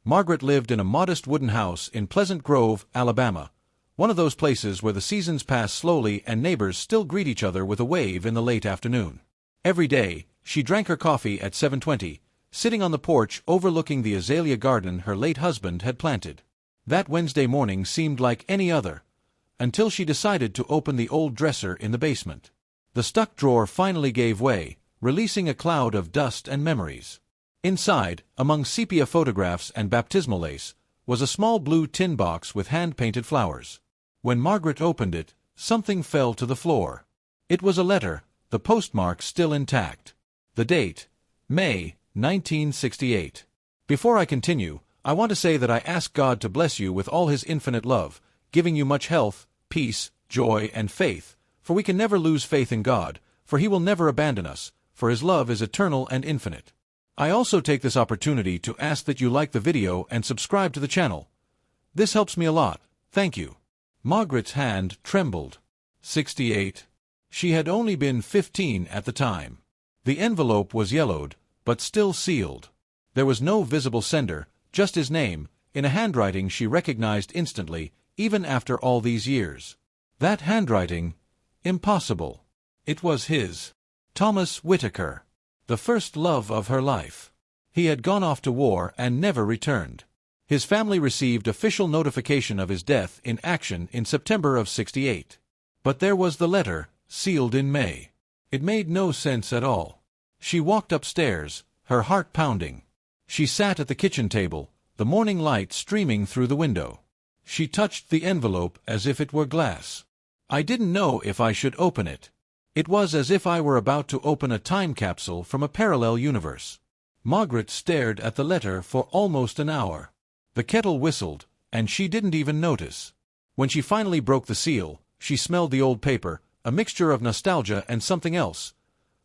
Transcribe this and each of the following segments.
Margaret lived in a modest wooden house in Pleasant Grove, Alabama, one of those places where the seasons pass slowly and neighbors still greet each other with a wave in the late afternoon. Every day, she drank her coffee at 7:20, sitting on the porch overlooking the azalea garden her late husband had planted. That Wednesday morning seemed like any other, until she decided to open the old dresser in the basement. The stuck drawer finally gave way, releasing a cloud of dust and memories. Inside, among sepia photographs and baptismal lace, was a small blue tin box with hand-painted flowers. When Margaret opened it, something fell to the floor. It was a letter, the postmark still intact. The date, May 1968. Before I continue, I want to say that I ask God to bless you with all His infinite love, giving you much health, peace, joy, and faith, for we can never lose faith in God, for He will never abandon us, for His love is eternal and infinite. I also take this opportunity to ask that you like the video and subscribe to the channel. This helps me a lot, thank you. Margaret's hand trembled. 68. She had only been 15 at the time. The envelope was yellowed, but still sealed. There was no visible sender, just his name, in a handwriting she recognized instantly, even after all these years. That handwriting? Impossible. It was his. Thomas Whitaker. The first love of her life. He had gone off to war and never returned. His family received official notification of his death in action in September of '68. But there was the letter, sealed in May. It made no sense at all. She walked upstairs, her heart pounding. She sat at the kitchen table, the morning light streaming through the window. She touched the envelope as if it were glass. I didn't know if I should open it. It was as if I were about to open a time capsule from a parallel universe. Margaret stared at the letter for almost an hour. The kettle whistled, and she didn't even notice. When she finally broke the seal, she smelled the old paper, a mixture of nostalgia and something else,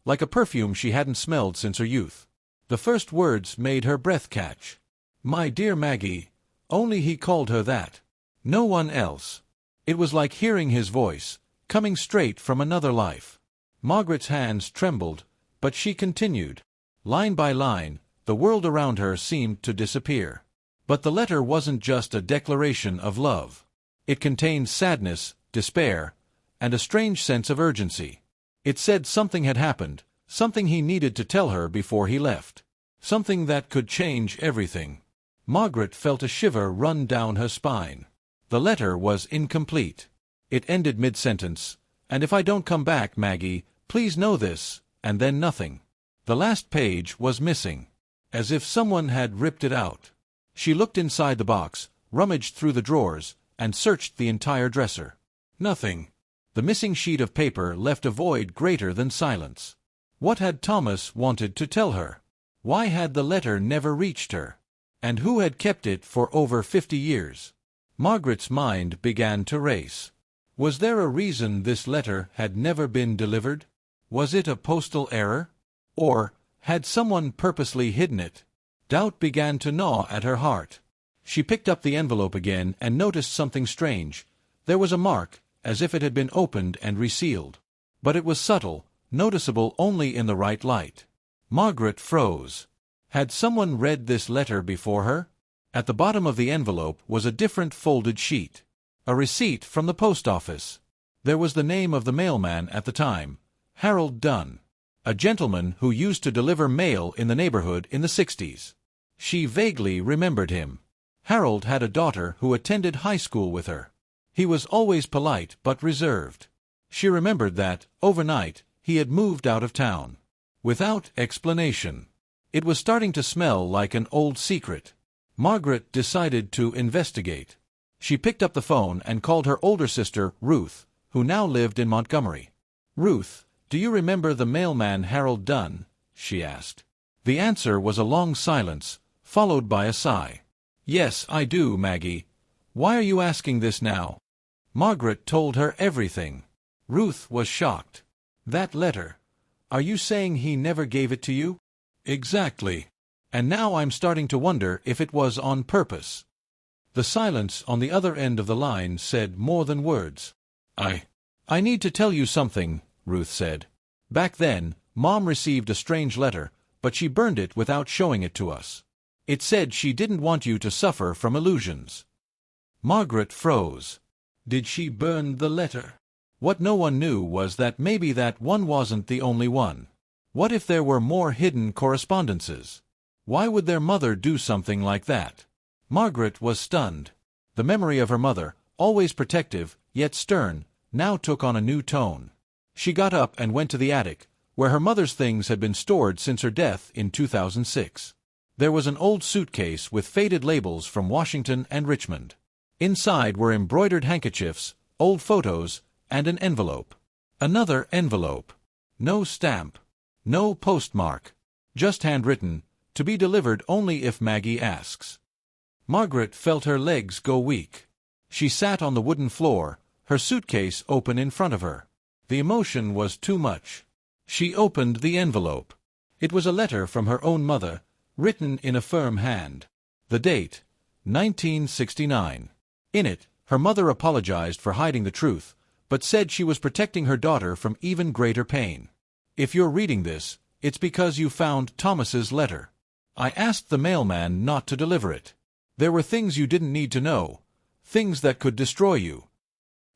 like a perfume she hadn't smelled since her youth. The first words made her breath catch. My dear Maggie. Only he called her that. No one else. It was like hearing his voice, coming straight from another life. Margaret's hands trembled, but she continued. Line by line, the world around her seemed to disappear. But the letter wasn't just a declaration of love. It contained sadness, despair, and a strange sense of urgency. It said something had happened, something he needed to tell her before he left. Something that could change everything. Margaret felt a shiver run down her spine. The letter was incomplete. It ended mid-sentence, and if I don't come back, Maggie, please know this, and then nothing. The last page was missing, as if someone had ripped it out. She looked inside the box, rummaged through the drawers, and searched the entire dresser. Nothing. The missing sheet of paper left a void greater than silence. What had Thomas wanted to tell her? Why had the letter never reached her? And who had kept it for over 50 years? Margaret's mind began to race. Was there a reason this letter had never been delivered? Was it a postal error? Or had someone purposely hidden it? Doubt began to gnaw at her heart. She picked up the envelope again and noticed something strange. There was a mark, as if it had been opened and resealed. But it was subtle, noticeable only in the right light. Margaret froze. Had someone read this letter before her? At the bottom of the envelope was a different folded sheet. A receipt from the post office. There was the name of the mailman at the time, Harold Dunn, a gentleman who used to deliver mail in the neighborhood in the '60s. She vaguely remembered him. Harold had a daughter who attended high school with her. He was always polite but reserved. She remembered that, overnight, he had moved out of town. Without explanation. It was starting to smell like an old secret. Margaret decided to investigate. She picked up the phone and called her older sister, Ruth, who now lived in Montgomery. Ruth, do you remember the mailman Harold Dunn? She asked. The answer was a long silence, followed by a sigh. Yes, I do, Maggie. Why are you asking this now? Margaret told her everything. Ruth was shocked. That letter. Are you saying he never gave it to you? Exactly. And now I'm starting to wonder if it was on purpose. The silence on the other end of the line said more than words. I need to tell you something, Ruth said. Back then, Mom received a strange letter, but she burned it without showing it to us. It said she didn't want you to suffer from illusions. Margaret froze. Did she burn the letter? What no one knew was that maybe that one wasn't the only one. What if there were more hidden correspondences? Why would their mother do something like that? Margaret was stunned. The memory of her mother, always protective, yet stern, now took on a new tone. She got up and went to the attic, where her mother's things had been stored since her death in 2006. There was an old suitcase with faded labels from Washington and Richmond. Inside were embroidered handkerchiefs, old photos, and an envelope. Another envelope. No stamp. No postmark. Just handwritten, to be delivered only if Maggie asks. Margaret felt her legs go weak. She sat on the wooden floor, her suitcase open in front of her. The emotion was too much. She opened the envelope. It was a letter from her own mother, written in a firm hand. The date, 1969. In it, her mother apologized for hiding the truth, but said she was protecting her daughter from even greater pain. If you're reading this, it's because you found Thomas's letter. I asked the mailman not to deliver it. There were things you didn't need to know, things that could destroy you.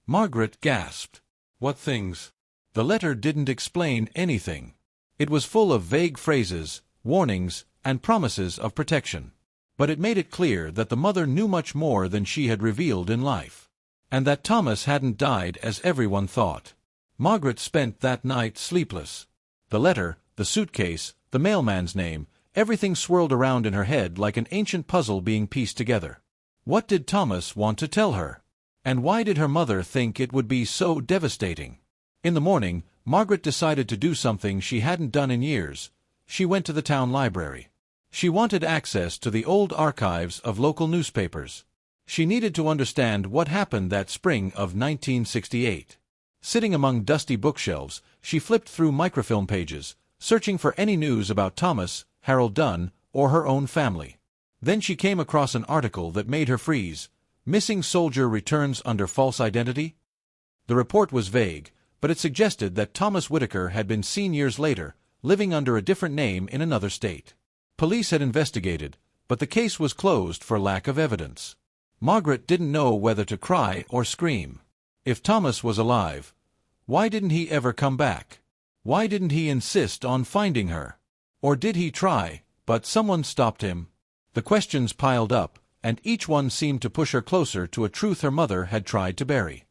Margaret gasped. What things? The letter didn't explain anything. It was full of vague phrases, warnings, and promises of protection. But it made it clear that the mother knew much more than she had revealed in life. And that Thomas hadn't died as everyone thought. Margaret spent that night sleepless. The letter, the suitcase, the mailman's name, everything swirled around in her head like an ancient puzzle being pieced together. What did Thomas want to tell her? And why did her mother think it would be so devastating? In the morning, Margaret decided to do something she hadn't done in years. She went to the town library. She wanted access to the old archives of local newspapers. She needed to understand what happened that spring of 1968. Sitting among dusty bookshelves, she flipped through microfilm pages, searching for any news about Thomas, Harold Dunn, or her own family. Then she came across an article that made her freeze. Missing soldier returns under false identity? The report was vague, but it suggested that Thomas Whitaker had been seen years later, living under a different name in another state. Police had investigated, but the case was closed for lack of evidence. Margaret didn't know whether to cry or scream. If Thomas was alive, why didn't he ever come back? Why didn't he insist on finding her? Or did he try, but someone stopped him? The questions piled up, and each one seemed to push her closer to a truth her mother had tried to bury.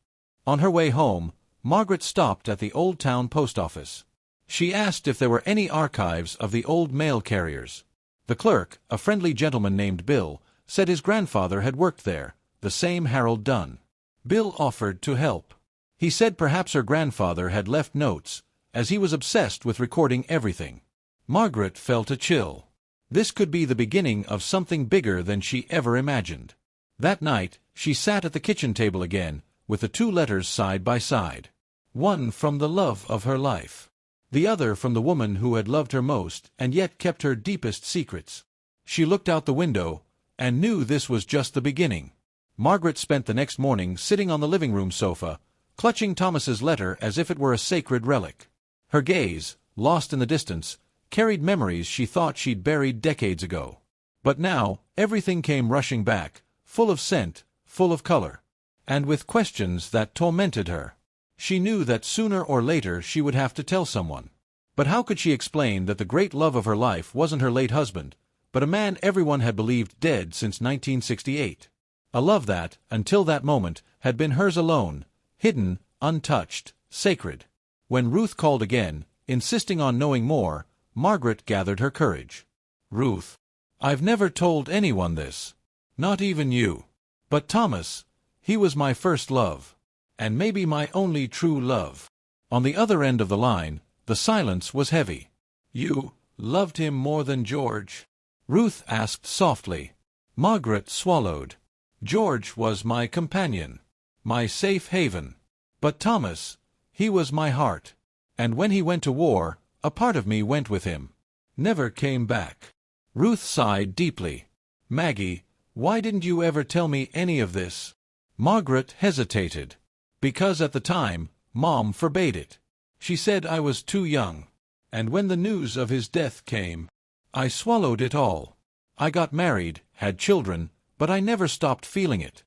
On her way home, Margaret stopped at the old town post office. She asked if there were any archives of the old mail carriers. The clerk, a friendly gentleman named Bill, said his grandfather had worked there, the same Harold Dunn. Bill offered to help. He said perhaps her grandfather had left notes, as he was obsessed with recording everything. Margaret felt a chill. This could be the beginning of something bigger than she ever imagined. That night, she sat at the kitchen table again, with the two letters side by side. One from the love of her life. The other from the woman who had loved her most and yet kept her deepest secrets. She looked out the window, and knew this was just the beginning. Margaret spent the next morning sitting on the living room sofa, clutching Thomas's letter as if it were a sacred relic. Her gaze, lost in the distance, carried memories she thought she'd buried decades ago. But now, everything came rushing back, full of scent, full of color, and with questions that tormented her. She knew that sooner or later she would have to tell someone. But how could she explain that the great love of her life wasn't her late husband, but a man everyone had believed dead since 1968? A love that, until that moment, had been hers alone, hidden, untouched, sacred. When Ruth called again, insisting on knowing more, Margaret gathered her courage. Ruth, I've never told anyone this. Not even you. But Thomas, he was my first love. And maybe my only true love. On the other end of the line, the silence was heavy. You loved him more than George? Ruth asked softly. Margaret swallowed. George was my companion, my safe haven. But Thomas, he was my heart. And when he went to war, a part of me went with him. Never came back. Ruth sighed deeply. Maggie, why didn't you ever tell me any of this? Margaret hesitated. Because at the time, Mom forbade it. She said I was too young. And when the news of his death came, I swallowed it all. I got married, had children, but I never stopped feeling it."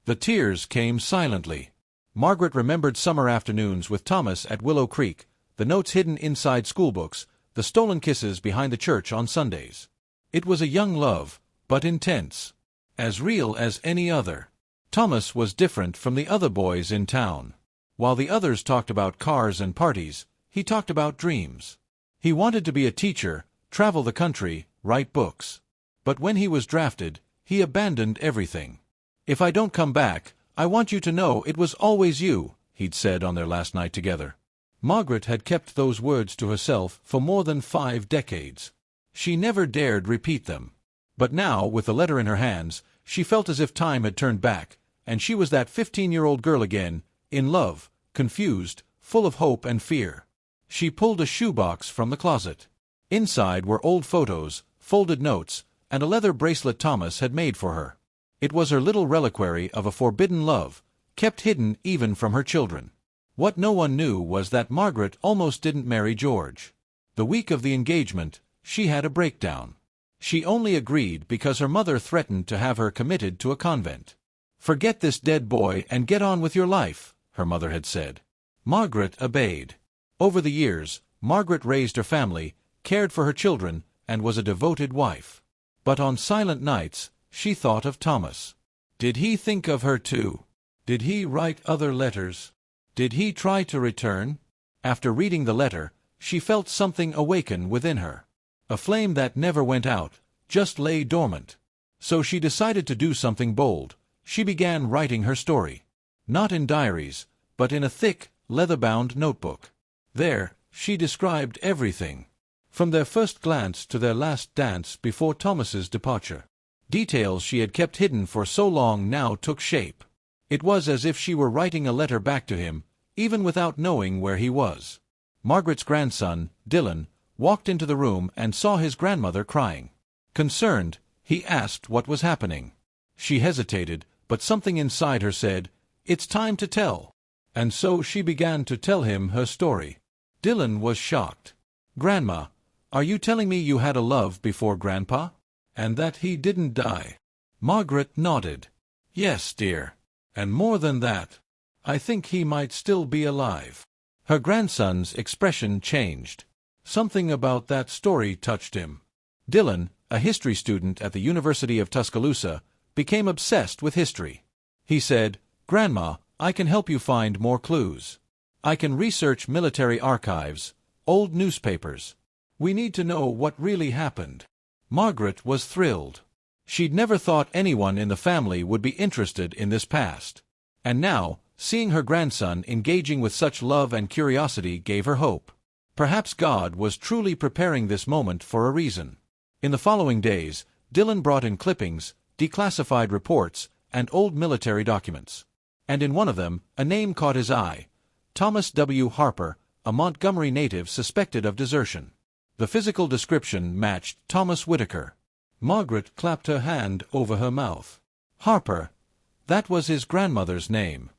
The tears came silently. Margaret remembered summer afternoons with Thomas at Willow Creek, the notes hidden inside schoolbooks, the stolen kisses behind the church on Sundays. It was a young love, but intense. As real as any other. Thomas was different from the other boys in town. While the others talked about cars and parties, he talked about dreams. He wanted to be a teacher, travel the country, write books. But when he was drafted, he abandoned everything. "If I don't come back, I want you to know it was always you," he'd said on their last night together. Margaret had kept those words to herself for more than 5 decades. She never dared repeat them. But now, with the letter in her hands, she felt as if time had turned back, and she was that 15-year-old girl again, in love, confused, full of hope and fear. She pulled a shoebox from the closet. Inside were old photos, folded notes, and a leather bracelet Thomas had made for her. It was her little reliquary of a forbidden love, kept hidden even from her children. What no one knew was that Margaret almost didn't marry George. The week of the engagement, she had a breakdown. She only agreed because her mother threatened to have her committed to a convent. "Forget this dead boy and get on with your life," her mother had said. Margaret obeyed. Over the years, Margaret raised her family, cared for her children, and was a devoted wife. But on silent nights, she thought of Thomas. Did he think of her too? Did he write other letters? Did he try to return? After reading the letter, she felt something awaken within her. A flame that never went out, just lay dormant. So she decided to do something bold. She began writing her story. Not in diaries, but in a thick, leather-bound notebook. There, she described everything. From their first glance to their last dance before Thomas's departure. Details she had kept hidden for so long now took shape. It was as if she were writing a letter back to him, even without knowing where he was. Margaret's grandson, Dylan, walked into the room and saw his grandmother crying. Concerned, he asked what was happening. She hesitated, but something inside her said, "It's time to tell." And so she began to tell him her story. Dylan was shocked. "Grandma, are you telling me you had a love before Grandpa? And that he didn't die?" Margaret nodded. "Yes, dear. And more than that, I think he might still be alive." Her grandson's expression changed. Something about that story touched him. Dylan, a history student at the University of Tuscaloosa, became obsessed with history. He said, "Grandma, I can help you find more clues. I can research military archives, old newspapers. We need to know what really happened." Margaret was thrilled. She'd never thought anyone in the family would be interested in this past. And now, seeing her grandson engaging with such love and curiosity gave her hope. Perhaps God was truly preparing this moment for a reason. In the following days, Dylan brought in clippings, declassified reports, and old military documents. And in one of them, a name caught his eye. Thomas W. Harper, a Montgomery native suspected of desertion. The physical description matched Thomas Whitaker. Margaret clapped her hand over her mouth. Harper. That was his grandmother's name.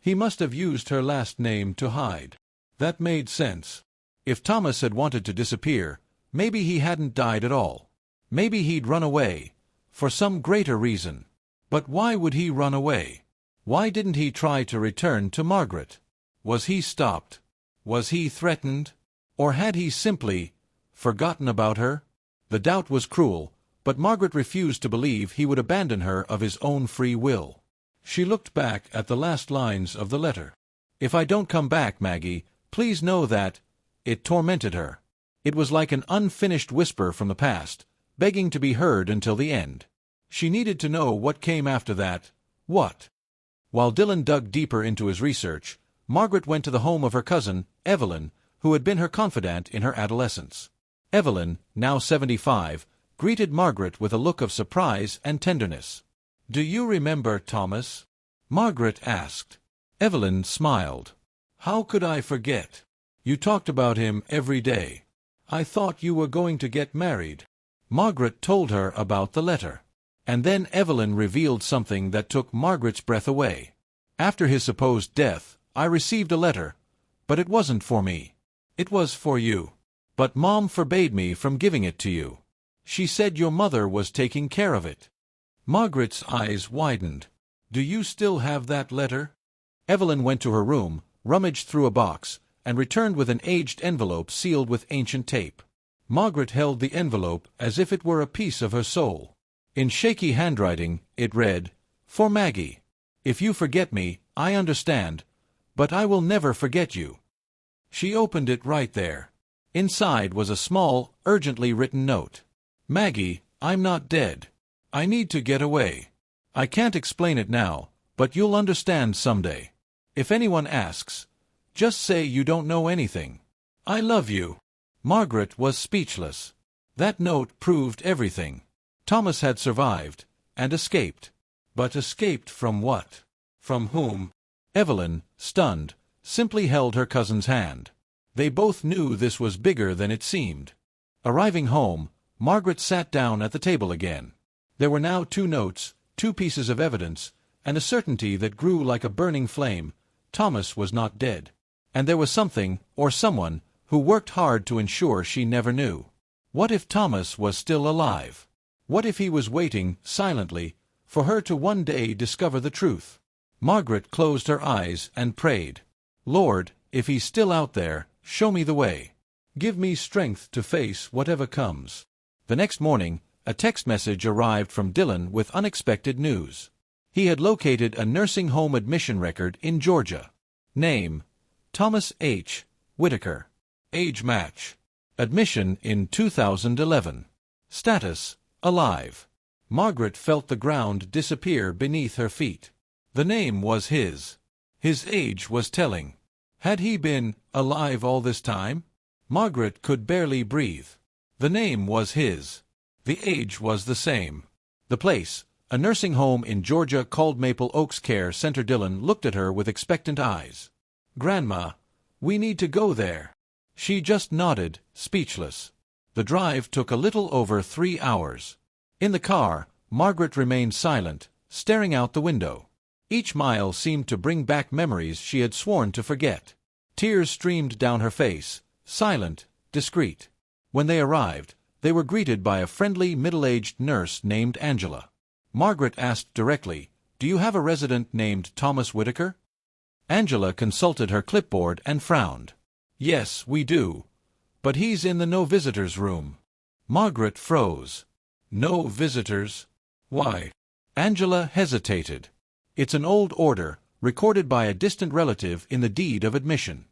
He must have used her last name to hide. That made sense. If Thomas had wanted to disappear, maybe he hadn't died at all. Maybe he'd run away, for some greater reason. But why would he run away? Why didn't he try to return to Margaret? Was he stopped? Was he threatened? Or had he simply forgotten about her? The doubt was cruel, but Margaret refused to believe he would abandon her of his own free will. She looked back at the last lines of the letter. "If I don't come back, Maggie, please know that—" It tormented her. It was like an unfinished whisper from the past, begging to be heard until the end. She needed to know what came after that. What? While Dylan dug deeper into his research, Margaret went to the home of her cousin, Evelyn, who had been her confidant in her adolescence. Evelyn, now 75, greeted Margaret with a look of surprise and tenderness. "Do you remember Thomas?" Margaret asked. Evelyn smiled. "How could I forget? You talked about him every day. I thought you were going to get married." Margaret told her about the letter. And then Evelyn revealed something that took Margaret's breath away. "After his supposed death, I received a letter, but it wasn't for me. It was for you. But Mom forbade me from giving it to you. She said your mother was taking care of it. Margaret's eyes widened. Do you still have that letter? Evelyn went to her room, rummaged through a box, and returned with an aged envelope sealed with ancient tape. Margaret held the envelope as if it were a piece of her soul. In shaky handwriting, it read, "For Maggie. If you forget me, I understand, but I will never forget you." She opened it right there. Inside was a small, urgently written note. Maggie, I'm not dead. I need to get away. I can't explain it now, but you'll understand someday. If anyone asks, just say you don't know anything. I love you. Margaret was speechless. That note proved everything. Thomas had survived, and escaped. But escaped from what? From whom? Evelyn, stunned, simply held her cousin's hand. They both knew this was bigger than it seemed. Arriving home, Margaret sat down at the table again. There were now 2 notes, 2 pieces of evidence, and a certainty that grew like a burning flame. Thomas was not dead. And there was something, or someone, who worked hard to ensure she never knew. What if Thomas was still alive? What if he was waiting, silently, for her to one day discover the truth? Margaret closed her eyes and prayed. Lord, if he's still out there, show me the way. Give me strength to face whatever comes. The next morning, a text message arrived from Dylan with unexpected news. He had located a nursing home admission record in Georgia. Name, Thomas H. Whitaker. Age match. Admission in 2011. Status, alive. Margaret felt the ground disappear beneath her feet. The name was his. His age was telling. Had he been alive all this time? Margaret could barely breathe. The name was his. The age was the same. The place, a nursing home in Georgia called Maple Oaks Care Center. Dylan looked at her with expectant eyes. Grandma, we need to go there. She just nodded, speechless. The drive took a little over 3 hours. In the car, Margaret remained silent, staring out the window. Each mile seemed to bring back memories she had sworn to forget. Tears streamed down her face, silent, discreet. When they arrived, they were greeted by a friendly, middle-aged nurse named Angela. Margaret asked directly, "Do you have a resident named Thomas Whitaker?" Angela consulted her clipboard and frowned. "Yes, we do. But he's in the no-visitors room." Margaret froze. "No visitors? Why?" Angela hesitated. "It's an old order, recorded by a distant relative in the deed of admission.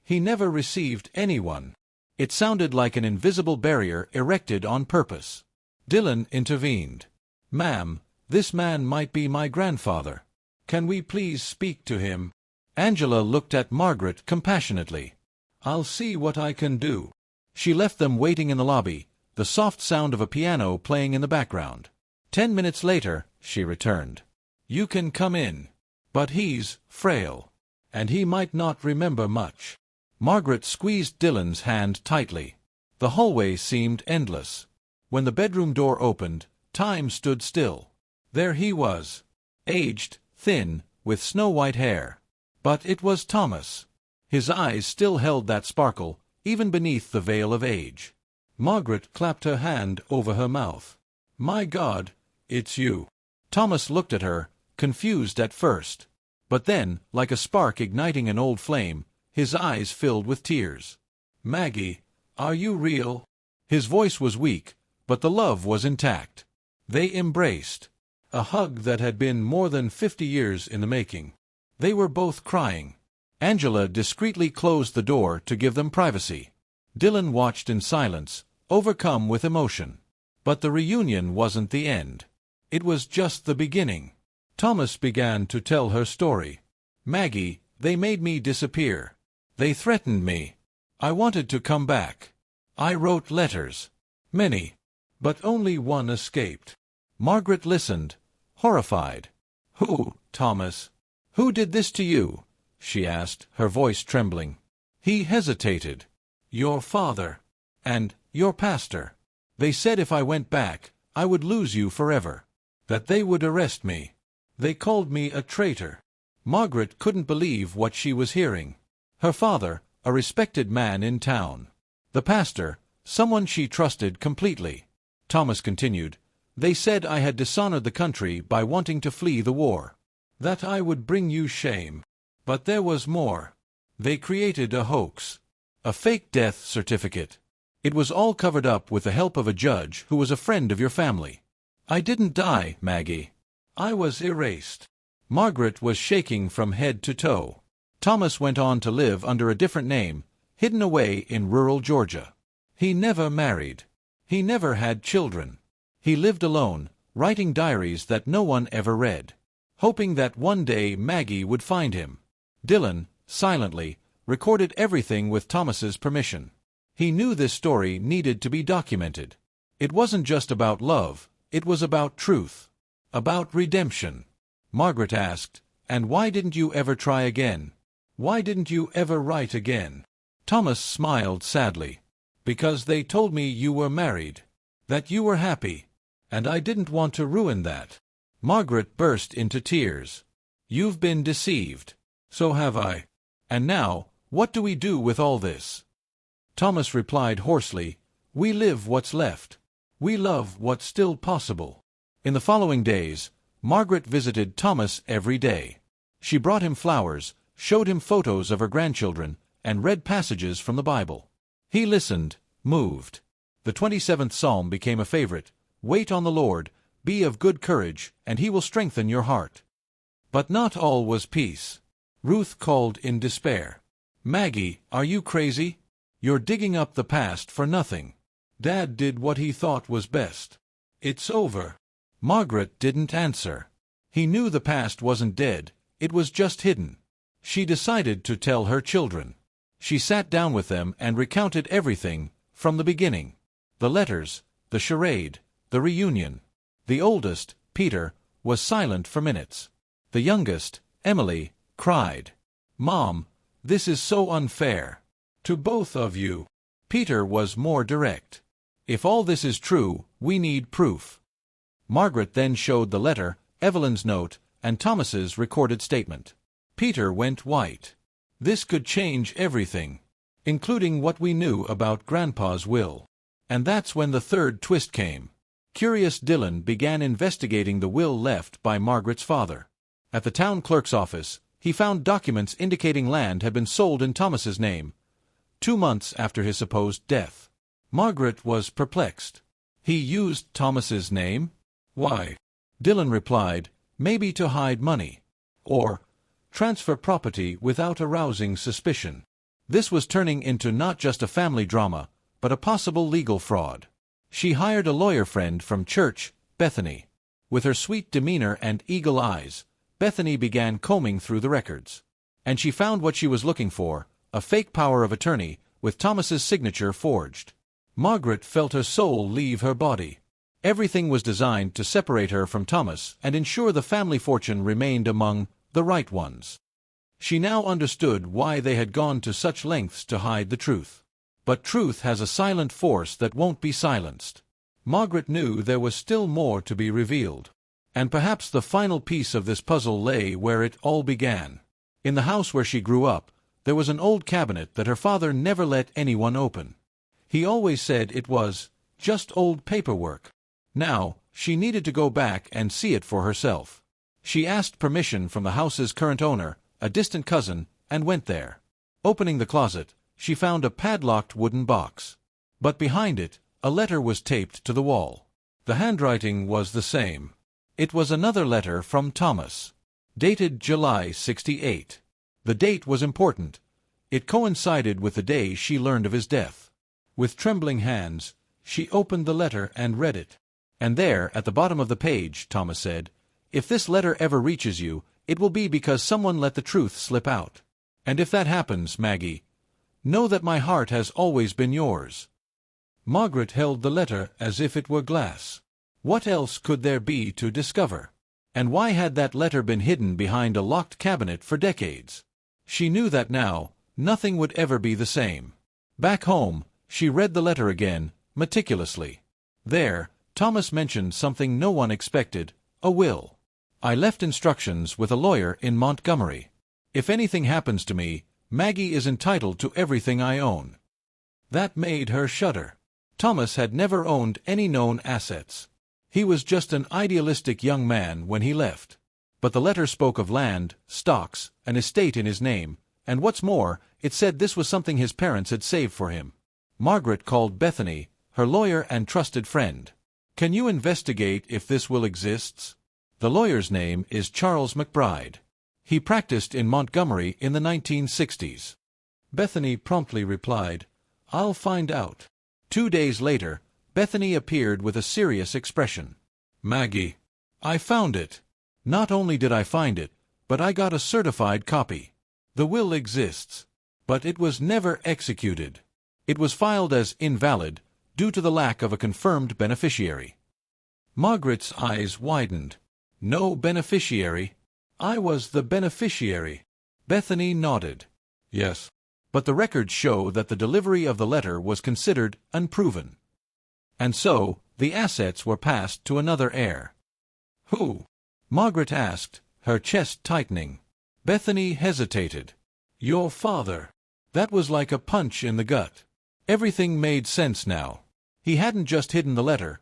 He never received anyone." It sounded like an invisible barrier erected on purpose. Dylan intervened. "Ma'am, this man might be my grandfather. Can we please speak to him?" Angela looked at Margaret compassionately. "I'll see what I can do." She left them waiting in the lobby, the soft sound of a piano playing in the background. 10 minutes later, she returned. "You can come in. But he's frail, and he might not remember much." Margaret squeezed Dylan's hand tightly. The hallway seemed endless. When the bedroom door opened, time stood still. There he was, aged, thin, with snow-white hair. But it was Thomas. His eyes still held that sparkle, even beneath the veil of age. Margaret clapped her hand over her mouth. "My God, it's you." Thomas looked at her, confused at first. But then, like a spark igniting an old flame, his eyes filled with tears. "Maggie, are you real?" His voice was weak, but the love was intact. They embraced. A hug that had been more than 50 years in the making. They were both crying. Angela discreetly closed the door to give them privacy. Dylan watched in silence, overcome with emotion. But the reunion wasn't the end. It was just the beginning. Thomas began to tell her story. "Maggie, they made me disappear. They threatened me. I wanted to come back. I wrote letters. Many. But only one escaped." Margaret listened, horrified. "Who, Thomas? Who did this to you?" she asked, her voice trembling. He hesitated. "Your father. And your pastor. They said if I went back, I would lose you forever. That they would arrest me. They called me a traitor." Margaret couldn't believe what she was hearing. Her father, a respected man in town. The pastor, someone she trusted completely. Thomas continued. They said I had dishonored the country by wanting to flee the war. That I would bring you shame. But there was more. They created a hoax. A fake death certificate. It was all covered up with the help of a judge who was a friend of your family. I didn't die, Maggie. I was erased. Margaret was shaking from head to toe. Thomas went on to live under a different name, hidden away in rural Georgia. He never married. He never had children. He lived alone, writing diaries that no one ever read, hoping that one day Maggie would find him. Dylan, silently, recorded everything with Thomas's permission. He knew this story needed to be documented. It wasn't just about love, it was about truth. About redemption. Margaret asked, "And why didn't you ever try again? Why didn't you ever write again?" Thomas smiled sadly. "Because they told me you were married. That you were happy. And I didn't want to ruin that." Margaret burst into tears. "You've been deceived. So have I. And now, what do we do with all this?" Thomas replied hoarsely, "We live what's left. We love what's still possible." In the following days, Margaret visited Thomas every day. She brought him flowers, showed him photos of her grandchildren, and read passages from the Bible. He listened, moved. The 27th Psalm became a favorite. "Wait on the Lord, be of good courage, and he will strengthen your heart." But not all was peace. Ruth called in despair. "Maggie, are you crazy? You're digging up the past for nothing. Dad did what he thought was best. It's over." Margaret didn't answer. He knew the past wasn't dead, it was just hidden. She decided to tell her children. She sat down with them and recounted everything, from the beginning. The letters, the charade, the reunion. The oldest, Peter, was silent for minutes. The youngest, Emily, cried. "Mom, this is so unfair. To both of you." Peter was more direct. "If all this is true, we need proof." Margaret then showed the letter, Evelyn's note, and Thomas's recorded statement. Peter went white. This could change everything, including what we knew about Grandpa's will. And that's when the third twist came. Curious Dylan began investigating the will left by Margaret's father. At the town clerk's office, he found documents indicating land had been sold in Thomas's name, 2 months after his supposed death. Margaret was perplexed. He used Thomas's name? Why? Dylan replied, "Maybe to hide money. Or transfer property without arousing suspicion." This was turning into not just a family drama, but a possible legal fraud. She hired a lawyer friend from church, Bethany. With her sweet demeanor and eagle eyes, Bethany began combing through the records. And she found what she was looking for, a fake power of attorney, with Thomas's signature forged. Margaret felt her soul leave her body. Everything was designed to separate her from Thomas and ensure the family fortune remained among the right ones. She now understood why they had gone to such lengths to hide the truth. But truth has a silent force that won't be silenced. Margaret knew there was still more to be revealed. And perhaps the final piece of this puzzle lay where it all began. In the house where she grew up, there was an old cabinet that her father never let anyone open. He always said it was just old paperwork. Now, she needed to go back and see it for herself. She asked permission from the house's current owner, a distant cousin, and went there. Opening the closet, she found a padlocked wooden box. But behind it, a letter was taped to the wall. The handwriting was the same. It was another letter from Thomas, dated July 68. The date was important. It coincided with the day she learned of his death. With trembling hands, she opened the letter and read it. And there, at the bottom of the page, Thomas said, "If this letter ever reaches you, it will be because someone let the truth slip out. And if that happens, Maggie, know that my heart has always been yours." Margaret held the letter as if it were glass. What else could there be to discover? And why had that letter been hidden behind a locked cabinet for decades? She knew that now, nothing would ever be the same. Back home, she read the letter again, meticulously. There, Thomas mentioned something no one expected, a will. "I left instructions with a lawyer in Montgomery. If anything happens to me, Maggie is entitled to everything I own." That made her shudder. Thomas had never owned any known assets. He was just an idealistic young man when he left. But the letter spoke of land, stocks, an estate in his name, and what's more, it said this was something his parents had saved for him. Margaret called Bethany, her lawyer and trusted friend. "Can you investigate if this will exists?" The lawyer's name is Charles McBride. He practiced in Montgomery in the 1960s. Bethany promptly replied, "I'll find out." 2 days later, Bethany appeared with a serious expression. "Maggie, I found it. Not only did I find it, but I got a certified copy. The will exists. But it was never executed. It was filed as invalid, due to the lack of a confirmed beneficiary." Margaret's eyes widened. "No beneficiary? I was the beneficiary." Bethany nodded. "Yes. But the records show that the delivery of the letter was considered unproven. And so, the assets were passed to another heir." "Who?" Margaret asked, her chest tightening. Bethany hesitated. "Your father." That was like a punch in the gut. Everything made sense now. He hadn't just hidden the letter.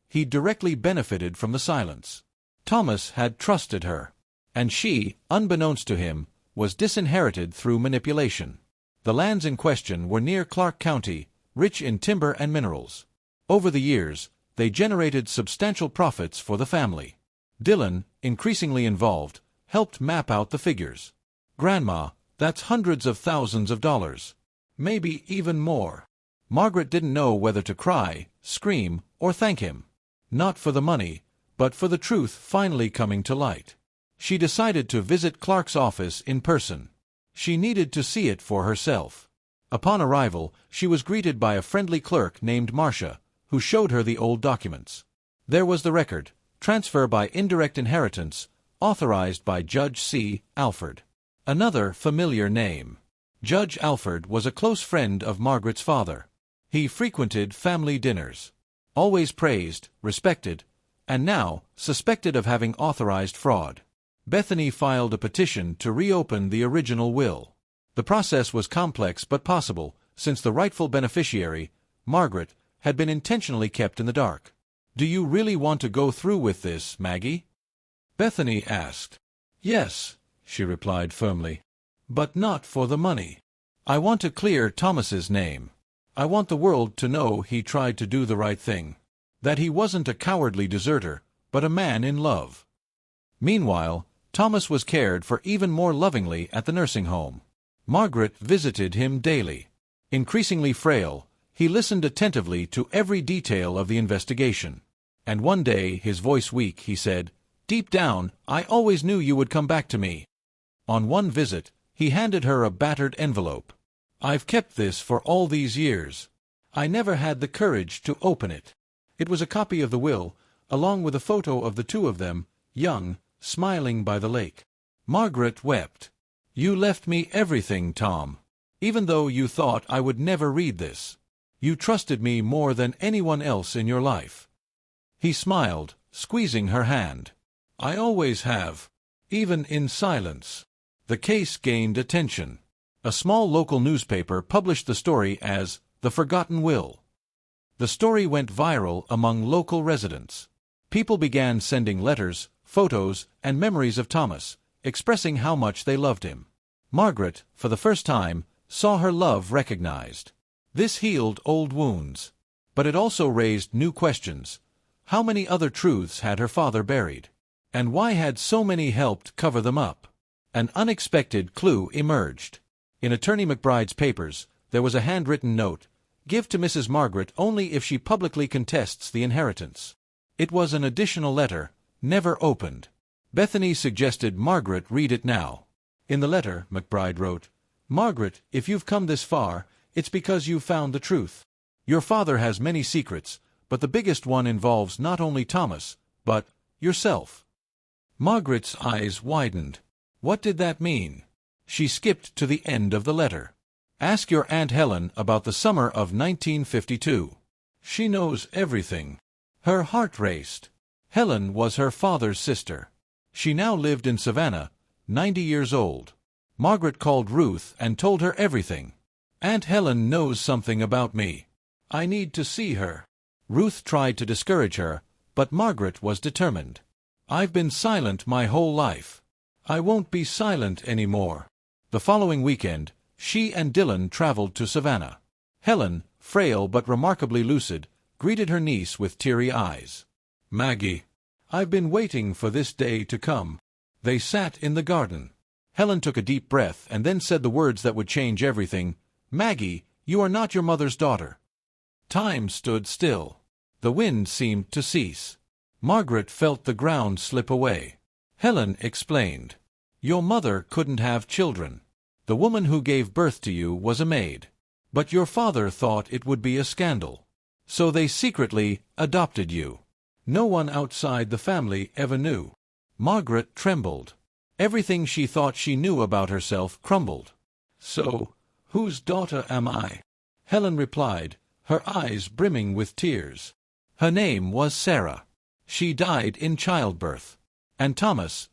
He directly benefited from the silence. Thomas had trusted her. And she, unbeknownst to him, was disinherited through manipulation. The lands in question were near Clark County, rich in timber and minerals. Over the years, they generated substantial profits for the family. Dylan, increasingly involved, helped map out the figures. "Grandma, that's hundreds of thousands of dollars. Maybe even more." Margaret didn't know whether to cry, scream, or thank him. Not for the money, but for the truth finally coming to light. She decided to visit Clark's office in person. She needed to see it for herself. Upon arrival, she was greeted by a friendly clerk named Marcia, who showed her the old documents. There was the record, transfer by indirect inheritance, authorized by Judge C. Alford. Another familiar name. Judge Alford was a close friend of Margaret's father. He frequented family dinners. Always praised, respected, and now suspected of having authorized fraud. Bethany filed a petition to reopen the original will. The process was complex but possible, since the rightful beneficiary, Margaret, had been intentionally kept in the dark. "Do you really want to go through with this, Maggie?" Bethany asked. "Yes," she replied firmly. "But not for the money. I want to clear Thomas's name. I want the world to know he tried to do the right thing. That he wasn't a cowardly deserter, but a man in love." Meanwhile, Thomas was cared for even more lovingly at the nursing home. Margaret visited him daily. Increasingly frail, he listened attentively to every detail of the investigation. And one day, his voice weak, he said, "Deep down, I always knew you would come back to me." On one visit, he handed her a battered envelope. "I've kept this for all these years. I never had the courage to open it." It was a copy of the will, along with a photo of the two of them, young, smiling by the lake. Margaret wept. "You left me everything, Tom. Even though you thought I would never read this. You trusted me more than anyone else in your life." He smiled, squeezing her hand. "I always have, even in silence." The case gained attention. A small local newspaper published the story as "The Forgotten Will." The story went viral among local residents. People began sending letters, photos, and memories of Thomas, expressing how much they loved him. Margaret, for the first time, saw her love recognized. This healed old wounds. But it also raised new questions. How many other truths had her father buried? And why had so many helped cover them up? An unexpected clue emerged. In Attorney McBride's papers, there was a handwritten note, "Give to Mrs. Margaret only if she publicly contests the inheritance." It was an additional letter, never opened. Bethany suggested Margaret read it now. In the letter, McBride wrote, "Margaret, if you've come this far, it's because you've found the truth. Your father has many secrets, but the biggest one involves not only Thomas, but yourself." Margaret's eyes widened. What did that mean? She skipped to the end of the letter. "Ask your Aunt Helen about the summer of 1952. She knows everything." Her heart raced. Helen was her father's sister. She now lived in Savannah, 90 years old. Margaret called Ruth and told her everything. "Aunt Helen knows something about me. I need to see her. Ruth tried to discourage her, but Margaret was determined. I've been silent my whole life. I won't be silent anymore. The following weekend, she and Dylan traveled to Savannah. Helen, frail but remarkably lucid, greeted her niece with teary eyes. Maggie, I've been waiting for this day to come. They sat in the garden. Helen took a deep breath and then said the words that would change everything. Maggie, you are not your mother's daughter. Time stood still. The wind seemed to cease. Margaret felt the ground slip away. Helen explained. Your mother couldn't have children. The woman who gave birth to you was a maid. But your father thought it would be a scandal. So they secretly adopted you. No one outside the family ever knew. Margaret trembled. Everything she thought she knew about herself crumbled. So, whose daughter am I? Helen replied, her eyes brimming with tears. Her name was Sarah. She died in childbirth. And Thomas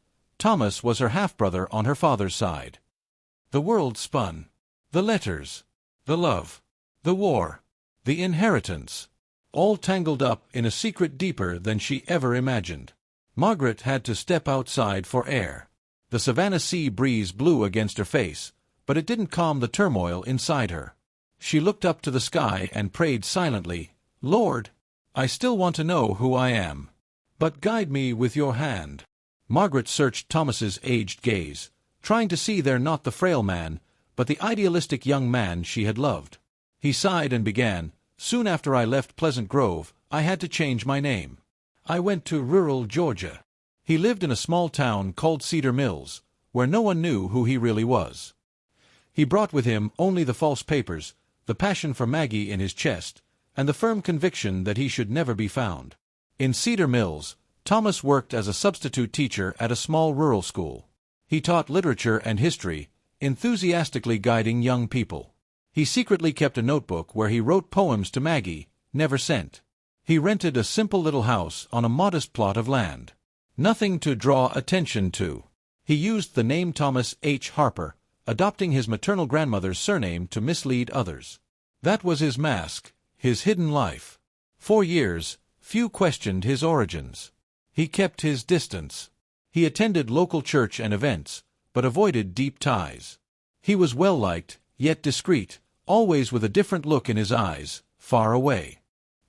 was her half-brother on her father's side. The world spun. The letters, the love, the war, the inheritance, all tangled up in a secret deeper than she ever imagined. Margaret had to step outside for air. The Savannah sea breeze blew against her face, but it didn't calm the turmoil inside her. She looked up to the sky and prayed silently, Lord, I still want to know who I am. But guide me with your hand. Margaret searched Thomas's aged gaze, trying to see there not the frail man, but the idealistic young man she had loved. He sighed and began, Soon after I left Pleasant Grove, I had to change my name. I went to rural Georgia. He lived in a small town called Cedar Mills, where no one knew who he really was. He brought with him only the false papers, the passion for Maggie in his chest, and the firm conviction that he should never be found. In Cedar Mills, Thomas worked as a substitute teacher at a small rural school. He taught literature and history, enthusiastically guiding young people. He secretly kept a notebook where he wrote poems to Maggie, never sent. He rented a simple little house on a modest plot of land. Nothing to draw attention to. He used the name Thomas H. Harper, adopting his maternal grandmother's surname to mislead others. That was his mask, his hidden life. For years, few questioned his origins. He kept his distance. He attended local church and events, but avoided deep ties. He was well-liked, yet discreet, always with a different look in his eyes, far away.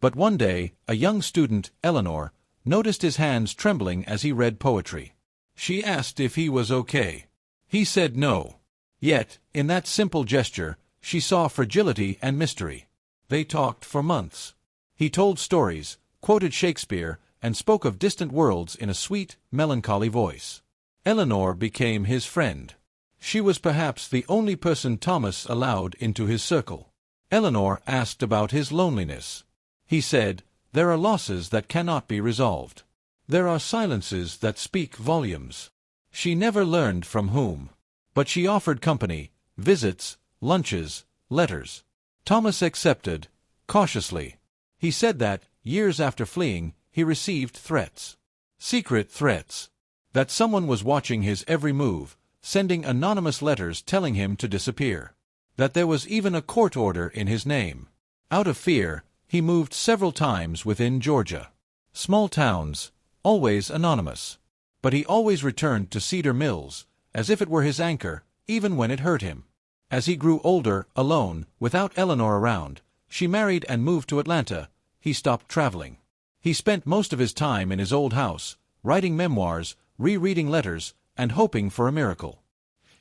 But one day, a young student, Eleanor, noticed his hands trembling as he read poetry. She asked if he was okay. He said no. Yet, in that simple gesture, she saw fragility and mystery. They talked for months. He told stories, quoted Shakespeare, and spoke of distant worlds in a sweet, melancholy voice. Eleanor became his friend. She was perhaps the only person Thomas allowed into his circle. Eleanor asked about his loneliness. He said, There are losses that cannot be resolved. There are silences that speak volumes. She never learned from whom. But she offered company, visits, lunches, letters. Thomas accepted, cautiously. He said that, years after fleeing, he received threats. Secret threats. That someone was watching his every move, sending anonymous letters telling him to disappear. That there was even a court order in his name. Out of fear, he moved several times within Georgia. Small towns, always anonymous. But he always returned to Cedar Mills, as if it were his anchor, even when it hurt him. As he grew older, alone, without Eleanor around, she married and moved to Atlanta. He stopped traveling. He spent most of his time in his old house, writing memoirs, rereading letters, and hoping for a miracle.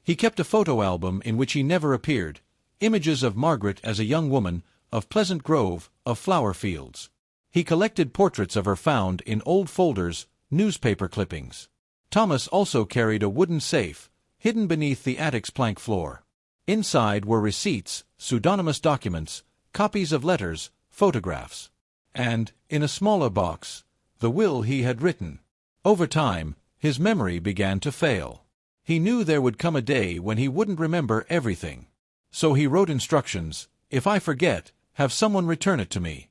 He kept a photo album in which he never appeared, images of Margaret as a young woman, of Pleasant Grove, of flower fields. He collected portraits of her found in old folders, newspaper clippings. Thomas also carried a wooden safe, hidden beneath the attic's plank floor. Inside were receipts, pseudonymous documents, copies of letters, photographs. And, in a smaller box, the will he had written. Over time, his memory began to fail. He knew there would come a day when he wouldn't remember everything. So he wrote instructions, If I forget, have someone return it to me.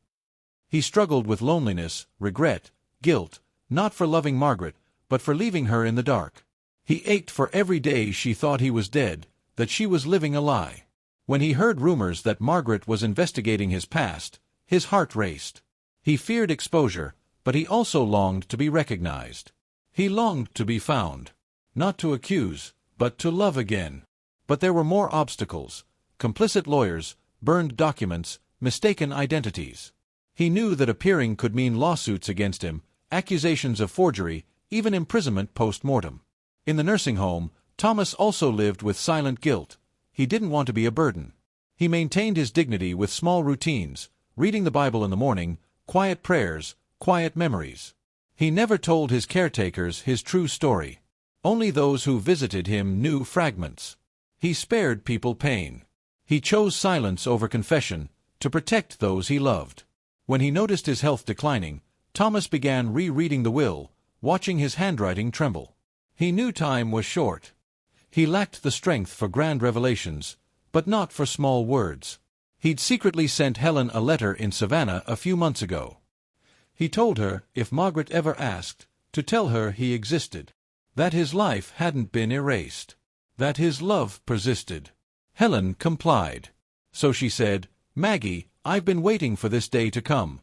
He struggled with loneliness, regret, guilt, not for loving Margaret, but for leaving her in the dark. He ached for every day she thought he was dead, that she was living a lie. When he heard rumors that Margaret was investigating his past, His heart raced. He feared exposure, but he also longed to be recognized. He longed to be found. Not to accuse, but to love again. But there were more obstacles: complicit lawyers, burned documents, mistaken identities. He knew that appearing could mean lawsuits against him, accusations of forgery, even imprisonment post-mortem. In the nursing home, Thomas also lived with silent guilt. He didn't want to be a burden. He maintained his dignity with small routines: reading the Bible in the morning, quiet prayers, quiet memories. He never told his caretakers his true story. Only those who visited him knew fragments. He spared people pain. He chose silence over confession, to protect those he loved. When he noticed his health declining, Thomas began rereading the will, watching his handwriting tremble. He knew time was short. He lacked the strength for grand revelations, but not for small words. He'd secretly sent Helen a letter in Savannah a few months ago. He told her, if Margaret ever asked, to tell her he existed. That his life hadn't been erased. That his love persisted. Helen complied. So she said, "Maggie, I've been waiting for this day to come."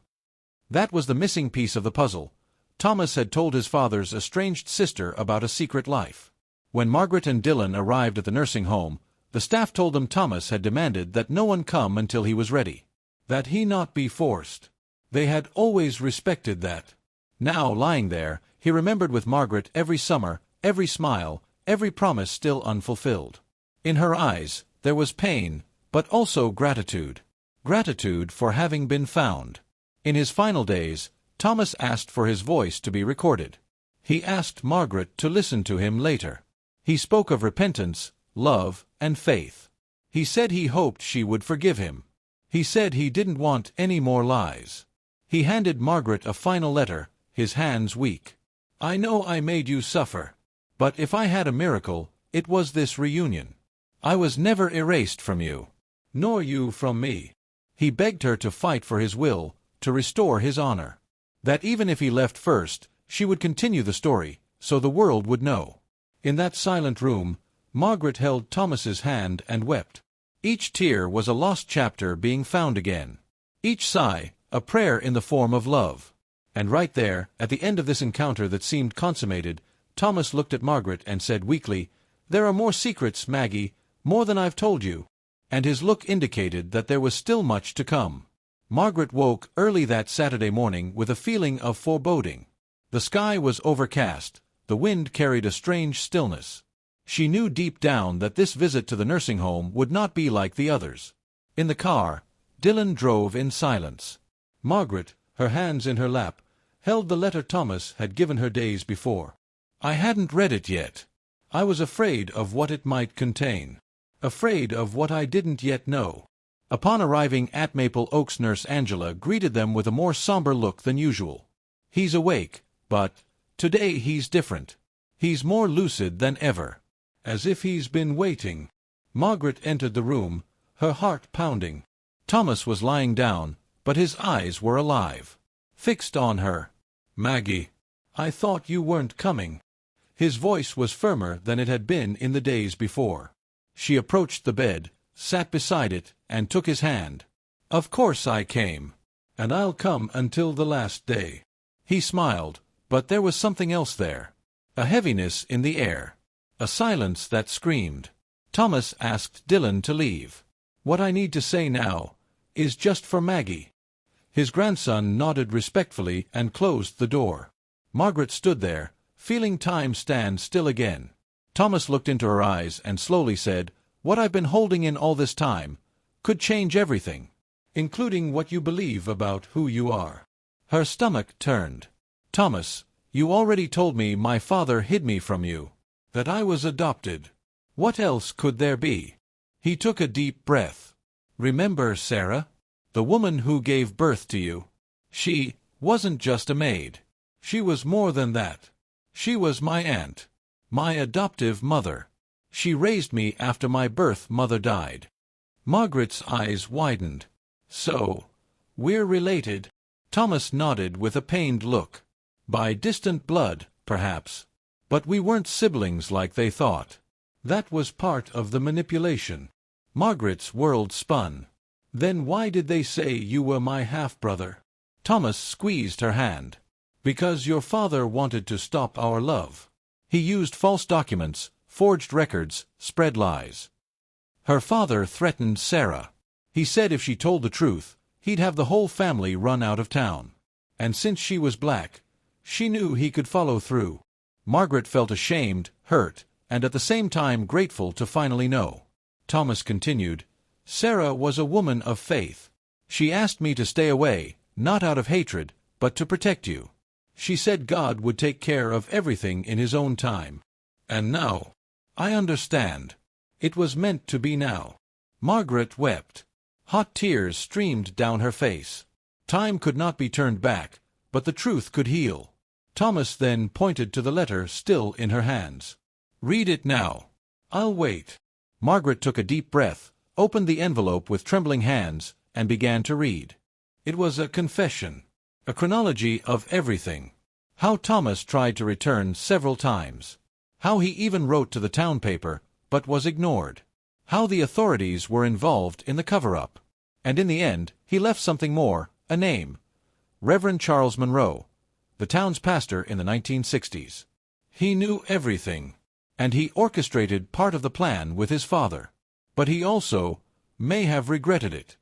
That was the missing piece of the puzzle. Thomas had told his father's estranged sister about a secret life. When Margaret and Dylan arrived at the nursing home, the staff told them Thomas had demanded that no one come until he was ready. That he not be forced. They had always respected that. Now, lying there, he remembered with Margaret every summer, every smile, every promise still unfulfilled. In her eyes, there was pain, but also gratitude. Gratitude for having been found. In his final days, Thomas asked for his voice to be recorded. He asked Margaret to listen to him later. He spoke of repentance, love, and faith. He said he hoped she would forgive him. He said he didn't want any more lies. He handed Margaret a final letter, his hands weak. "I know I made you suffer. But if I had a miracle, it was this reunion. I was never erased from you. Nor you from me." He begged her to fight for his will, to restore his honor. That even if he left first, she would continue the story, so the world would know. In that silent room, Margaret held Thomas's hand and wept. Each tear was a lost chapter being found again. Each sigh, a prayer in the form of love. And right there, at the end of this encounter that seemed consummated, Thomas looked at Margaret and said weakly, "There are more secrets, Maggie, more than I've told you." And his look indicated that there was still much to come. Margaret woke early that Saturday morning with a feeling of foreboding. The sky was overcast, the wind carried a strange stillness. She knew deep down that this visit to the nursing home would not be like the others. In the car, Dylan drove in silence. Margaret, her hands in her lap, held the letter Thomas had given her days before. "I hadn't read it yet. I was afraid of what it might contain. Afraid of what I didn't yet know." Upon arriving at Maple Oaks, Nurse Angela greeted them with a more somber look than usual. "He's awake, but today he's different. He's more lucid than ever. As if he's been waiting." Margaret entered the room, her heart pounding. Thomas was lying down, but his eyes were alive. Fixed on her. "Maggie, I thought you weren't coming." His voice was firmer than it had been in the days before. She approached the bed, sat beside it, and took his hand. "Of course I came. And I'll come until the last day." He smiled, but there was something else there. A heaviness in the air. A silence that screamed. Thomas asked Dylan to leave. "What I need to say now is just for Maggie." His grandson nodded respectfully and closed the door. Margaret stood there, feeling time stand still again. Thomas looked into her eyes and slowly said, "What I've been holding in all this time could change everything, including what you believe about who you are." Her stomach turned. "Thomas, you already told me my father hid me from you, that I was adopted. What else could there be?" He took a deep breath. "Remember Sarah? The woman who gave birth to you? She wasn't just a maid. She was more than that. She was my aunt. My adoptive mother. She raised me after my birth mother died." Margaret's eyes widened. "So, we're related?" Thomas nodded with a pained look. "By distant blood, perhaps. But we weren't siblings like they thought. That was part of the manipulation." Margaret's world spun. Then why did they say you were my half-brother? Thomas squeezed her hand. Because your father wanted to stop our love. He used false documents, forged records, spread lies. Her father threatened Sarah. He said if she told the truth, he'd have the whole family run out of town. And since she was black, she knew he could follow through. Margaret felt ashamed, hurt, and at the same time grateful to finally know. Thomas continued, Sarah was a woman of faith. She asked me to stay away, not out of hatred, but to protect you. She said God would take care of everything in His own time. And now, I understand. It was meant to be now. Margaret wept. Hot tears streamed down her face. Time could not be turned back, but the truth could heal. Thomas then pointed to the letter still in her hands. Read it now. I'll wait. Margaret took a deep breath, opened the envelope with trembling hands, and began to read. It was a confession. A chronology of everything. How Thomas tried to return several times. How he even wrote to the town paper, but was ignored. How the authorities were involved in the cover-up. And in the end, he left something more, a name. Reverend Charles Monroe, the town's pastor in the 1960s. He knew everything, and he orchestrated part of the plan with his father. But he also may have regretted it.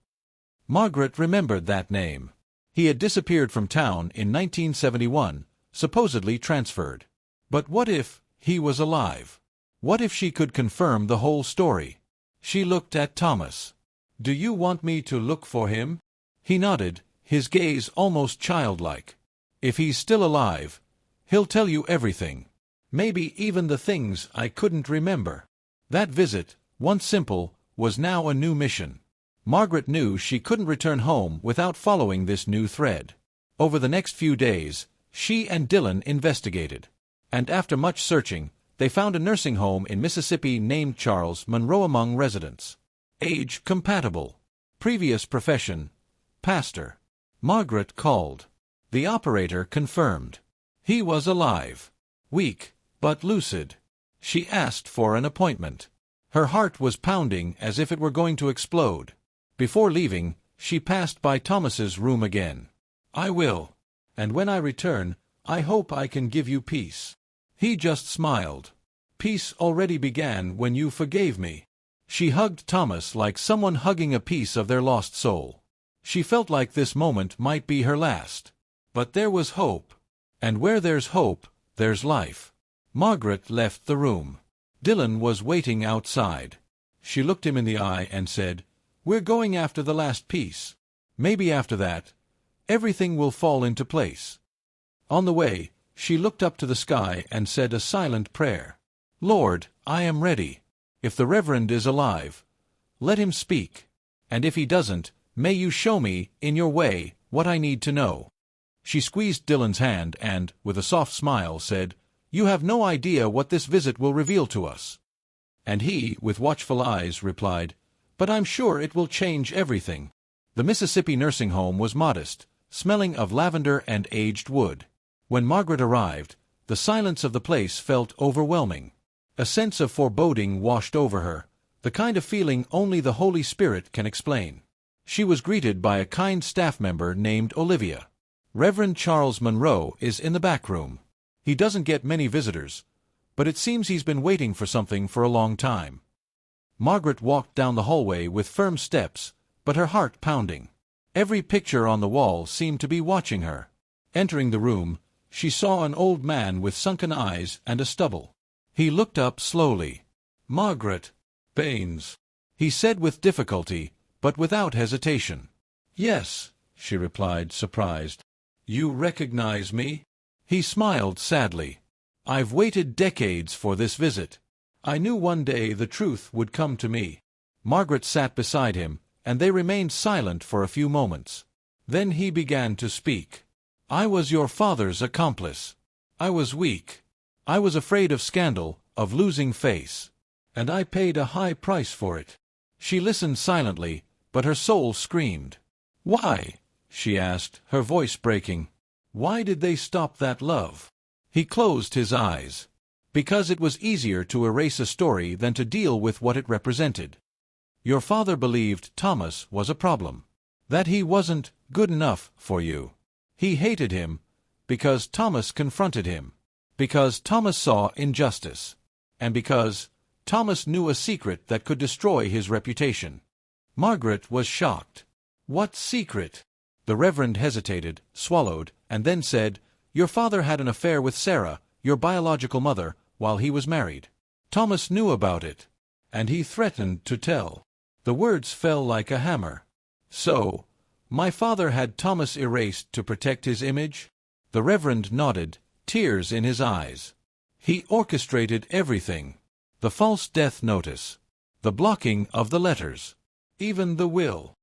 Margaret remembered that name. He had disappeared from town in 1971, supposedly transferred. But what if he was alive? What if she could confirm the whole story? She looked at Thomas. Do you want me to look for him? He nodded, his gaze almost childlike. If he's still alive, he'll tell you everything. Maybe even the things I couldn't remember. That visit, once simple, was now a new mission. Margaret knew she couldn't return home without following this new thread. Over the next few days, she and Dylan investigated. And after much searching, they found a nursing home in Mississippi named Charles Monroe among residents. Age compatible. Previous profession, pastor. Margaret called. The operator confirmed. He was alive. Weak, but lucid. She asked for an appointment. Her heart was pounding as if it were going to explode. Before leaving, she passed by Thomas's room again. I will. And when I return, I hope I can give you peace. He just smiled. Peace already began when you forgave me. She hugged Thomas like someone hugging a piece of their lost soul. She felt like this moment might be her last. But there was hope. And where there's hope, there's life. Margaret left the room. Dylan was waiting outside. She looked him in the eye and said, We're going after the last piece. Maybe after that, everything will fall into place. On the way, she looked up to the sky and said a silent prayer. Lord, I am ready. If the Reverend is alive, let him speak. And if he doesn't, may you show me, in your way, what I need to know. She squeezed Dylan's hand and, with a soft smile, said, You have no idea what this visit will reveal to us. And he, with watchful eyes, replied, But I'm sure it will change everything. The Mississippi nursing home was modest, smelling of lavender and aged wood. When Margaret arrived, the silence of the place felt overwhelming. A sense of foreboding washed over her, the kind of feeling only the Holy Spirit can explain. She was greeted by a kind staff member named Olivia. Reverend Charles Monroe is in the back room. He doesn't get many visitors, but it seems he's been waiting for something for a long time. Margaret walked down the hallway with firm steps, but her heart pounding. Every picture on the wall seemed to be watching her. Entering the room, she saw an old man with sunken eyes and a stubble. He looked up slowly. Margaret. Baines, he said with difficulty, but without hesitation. Yes, she replied, surprised. You recognize me? He smiled sadly. I've waited decades for this visit. I knew one day the truth would come to me. Margaret sat beside him, and they remained silent for a few moments. Then he began to speak. I was your father's accomplice. I was weak. I was afraid of scandal, of losing face. And I paid a high price for it. She listened silently, but her soul screamed. Why? She asked, her voice breaking. Why did they stop that love? He closed his eyes. Because it was easier to erase a story than to deal with what it represented. Your father believed Thomas was a problem, that he wasn't good enough for you. He hated him because Thomas confronted him, because Thomas saw injustice, and because Thomas knew a secret that could destroy his reputation. Margaret was shocked. What secret? The Reverend hesitated, swallowed, and then said, Your father had an affair with Sarah, your biological mother, while he was married. Thomas knew about it, and he threatened to tell. The words fell like a hammer. So, my father had Thomas erased to protect his image? The Reverend nodded, tears in his eyes. He orchestrated everything. The false death notice, the blocking of the letters, even the will.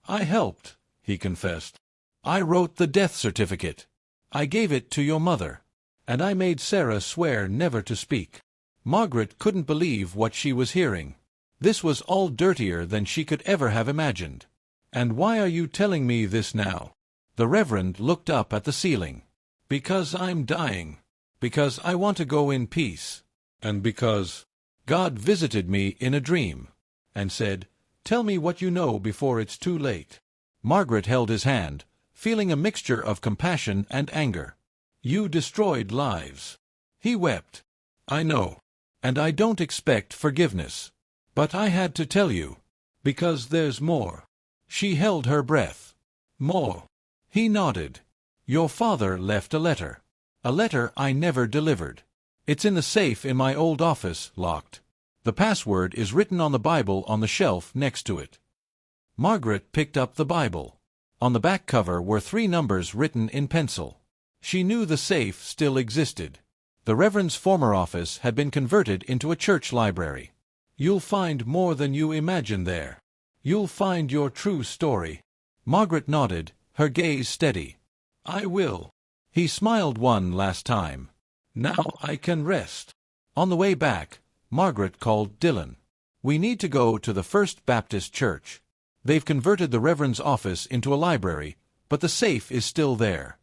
I helped, he confessed. I wrote the death certificate. I gave it to your mother. And I made Sarah swear never to speak. Margaret couldn't believe what she was hearing. This was all dirtier than she could ever have imagined. And why are you telling me this now? The Reverend looked up at the ceiling. Because I'm dying. Because I want to go in peace. And because God visited me in a dream and said, Tell me what you know before it's too late. Margaret held his hand, feeling a mixture of compassion and anger. You destroyed lives. He wept. I know. And I don't expect forgiveness. But I had to tell you. Because there's more. She held her breath. More. He nodded. Your father left a letter. A letter I never delivered. It's in the safe in my old office, locked. The password is written on the Bible on the shelf next to it. Margaret picked up the Bible. On the back cover were 3 numbers written in pencil. She knew the safe still existed. The Reverend's former office had been converted into a church library. You'll find more than you imagine there. You'll find your true story. Margaret nodded, her gaze steady. I will. He smiled one last time. Now I can rest. On the way back, Margaret called Dylan. We need to go to the First Baptist Church. They've converted the Reverend's office into a library, but the safe is still there.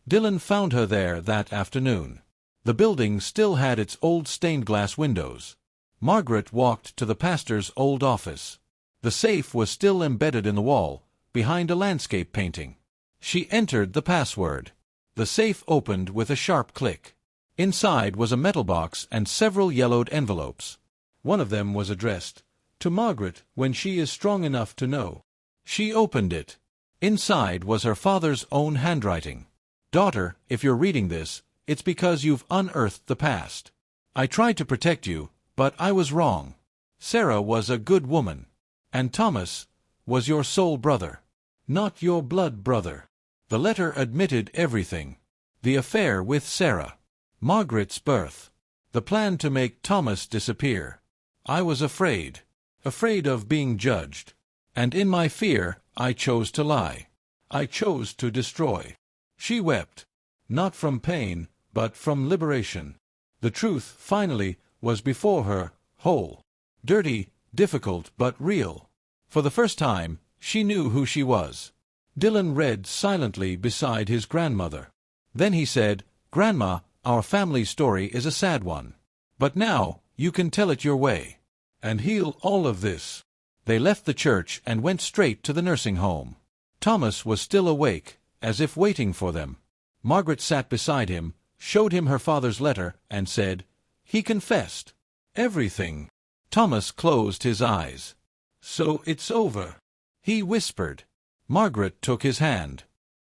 Dylan found her there that afternoon. The building still had its old stained-glass windows. Margaret walked to the pastor's old office. The safe was still embedded in the wall, behind a landscape painting. She entered the password. The safe opened with a sharp click. Inside was a metal box and several yellowed envelopes. One of them was addressed, To Margaret, when she is strong enough to know. She opened it. Inside was her father's own handwriting. Daughter, if you're reading this, it's because you've unearthed the past. I tried to protect you, but I was wrong. Sarah was a good woman. And Thomas was your soul brother, not your blood brother. The letter admitted everything. The affair with Sarah. Margaret's birth. The plan to make Thomas disappear. I was afraid. Afraid of being judged. And in my fear, I chose to lie. I chose to destroy. She wept. Not from pain, but from liberation. The truth, finally, was before her, whole. Dirty, difficult, but real. For the first time, she knew who she was. Dylan read silently beside his grandmother. Then he said, Grandma, our family story is a sad one. But now, you can tell it your way. And heal all of this. They left the church and went straight to the nursing home. Thomas was still awake, as if waiting for them. Margaret sat beside him, showed him her father's letter, and said, He confessed. Everything. Thomas closed his eyes. So it's over. He whispered. Margaret took his hand.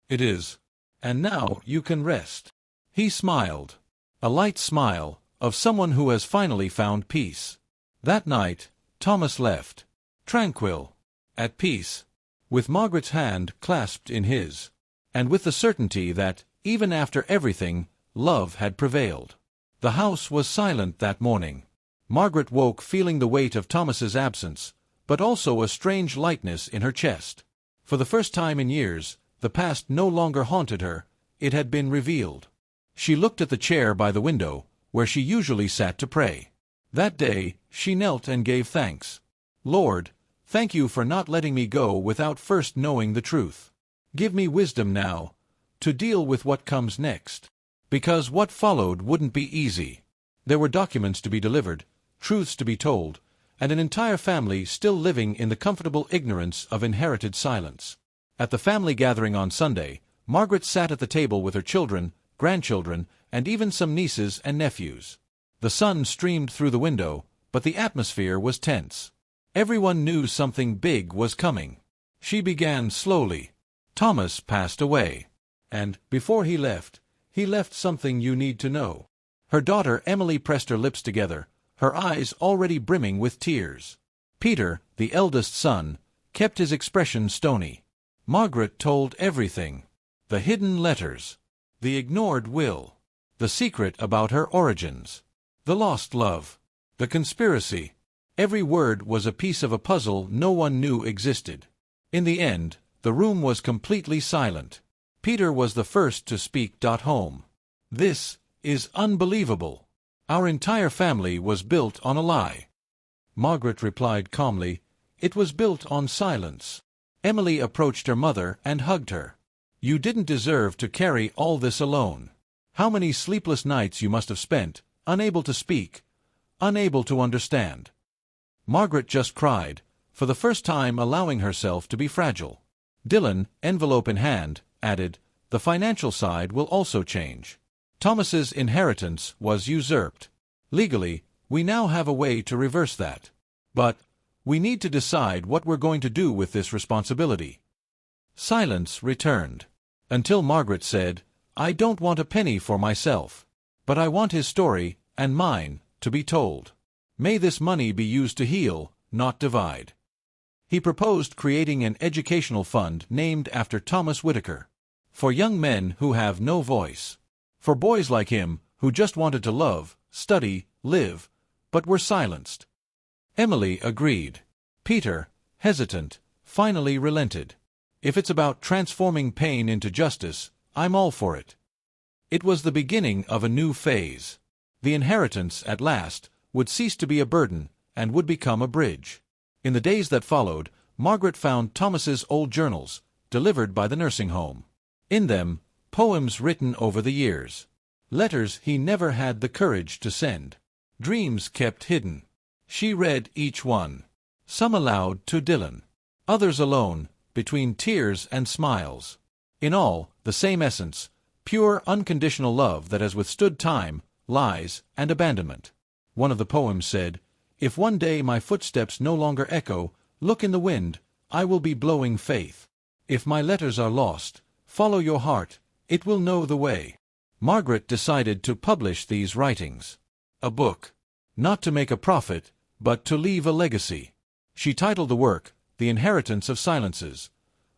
It is. And now you can rest. He smiled. A light smile, of someone who has finally found peace. That night, Thomas left. Tranquil. At peace. With Margaret's hand clasped in his. And with the certainty that, even after everything, love had prevailed. The house was silent that morning. Margaret woke feeling the weight of Thomas's absence, but also a strange lightness in her chest. For the first time in years, the past no longer haunted her, it had been revealed. She looked at the chair by the window, where she usually sat to pray. That day, she knelt and gave thanks. Lord, thank you for not letting me go without first knowing the truth. Give me wisdom now, to deal with what comes next. Because what followed wouldn't be easy. There were documents to be delivered, truths to be told, and an entire family still living in the comfortable ignorance of inherited silence. At the family gathering on Sunday, Margaret sat at the table with her children, grandchildren, and even some nieces and nephews. The sun streamed through the window, but the atmosphere was tense. Everyone knew something big was coming. She began slowly. Thomas passed away. And, before he left something you need to know. Her daughter Emily pressed her lips together, her eyes already brimming with tears. Peter, the eldest son, kept his expression stony. Margaret told everything. The hidden letters. The ignored will. The secret about her origins. The lost love. The conspiracy. Every word was a piece of a puzzle no one knew existed. In the end, the room was completely silent. Peter was the first to speak. Home. This is unbelievable. Our entire family was built on a lie. Margaret replied calmly, "It was built on silence." Emily approached her mother and hugged her. "You didn't deserve to carry all this alone. How many sleepless nights you must have spent, unable to speak, unable to understand." Margaret just cried, for the first time allowing herself to be fragile. Dylan, envelope in hand, added, "The financial side will also change. Thomas's inheritance was usurped. Legally, we now have a way to reverse that. But we need to decide what we're going to do with this responsibility." Silence returned, until Margaret said, "I don't want a penny for myself. But I want his story, and mine, to be told. May this money be used to heal, not divide." He proposed creating an educational fund named after Thomas Whitaker. For young men who have no voice. For boys like him, who just wanted to love, study, live, but were silenced. Emily agreed. Peter, hesitant, finally relented. "If it's about transforming pain into justice, I'm all for it." It was the beginning of a new phase. The inheritance, at last, would cease to be a burden, and would become a bridge. In the days that followed, Margaret found Thomas's old journals, delivered by the nursing home. In them, poems written over the years. Letters he never had the courage to send. Dreams kept hidden. She read each one. Some aloud to Dylan. Others alone, between tears and smiles. In all, the same essence, pure unconditional love that has withstood time, lies, and abandonment. One of the poems said, "If one day my footsteps no longer echo, look in the wind, I will be blowing faith. If my letters are lost, follow your heart, it will know the way." Margaret decided to publish these writings. A book. Not to make a profit, but to leave a legacy. She titled the work, The Inheritance of Silences,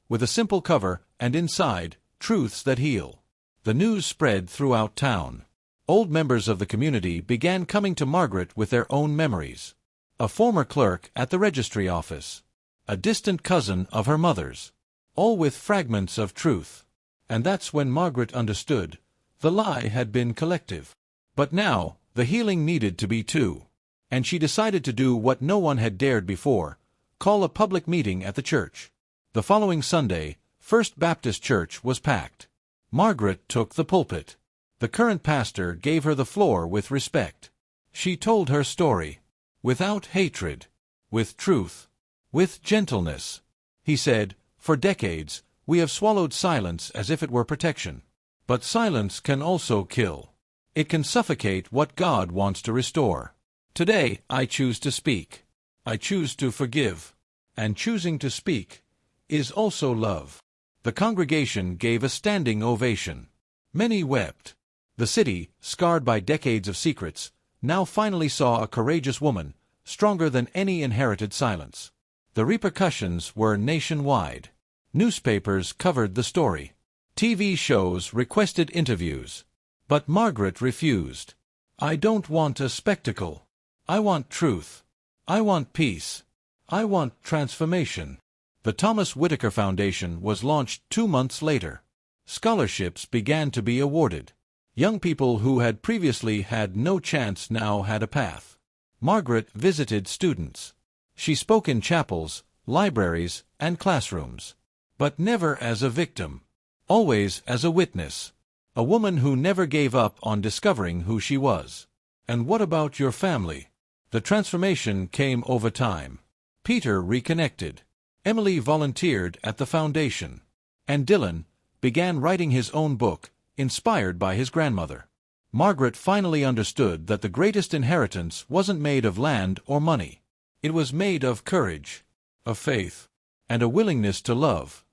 with a simple cover, and inside, Truths That Heal. The news spread throughout town. Old members of the community began coming to Margaret with their own memories. A former clerk at the registry office. A distant cousin of her mother's. All with fragments of truth. And that's when Margaret understood. The lie had been collective. But now, the healing needed to be too. And she decided to do what no one had dared before, call a public meeting at the church. The following Sunday, First Baptist Church was packed. Margaret took the pulpit. The current pastor gave her the floor with respect. She told her story. Without hatred. With truth. With gentleness. He said, "For decades, we have swallowed silence as if it were protection. But silence can also kill. It can suffocate what God wants to restore. Today, I choose to speak. I choose to forgive. And choosing to speak is also love." The congregation gave a standing ovation. Many wept. The city, scarred by decades of secrets, now finally saw a courageous woman, stronger than any inherited silence. The repercussions were nationwide. Newspapers covered the story. TV shows requested interviews. But Margaret refused. "I don't want a spectacle. I want truth. I want peace. I want transformation." The Thomas Whitaker Foundation was launched 2 months later. Scholarships began to be awarded. Young people who had previously had no chance now had a path. Margaret visited students. She spoke in chapels, libraries, and classrooms. But never as a victim. Always as a witness. A woman who never gave up on discovering who she was. "And what about your family?" The transformation came over time. Peter reconnected. Emily volunteered at the foundation. And Dylan began writing his own book, inspired by his grandmother. Margaret finally understood that the greatest inheritance wasn't made of land or money. It was made of courage, of faith, and a willingness to love.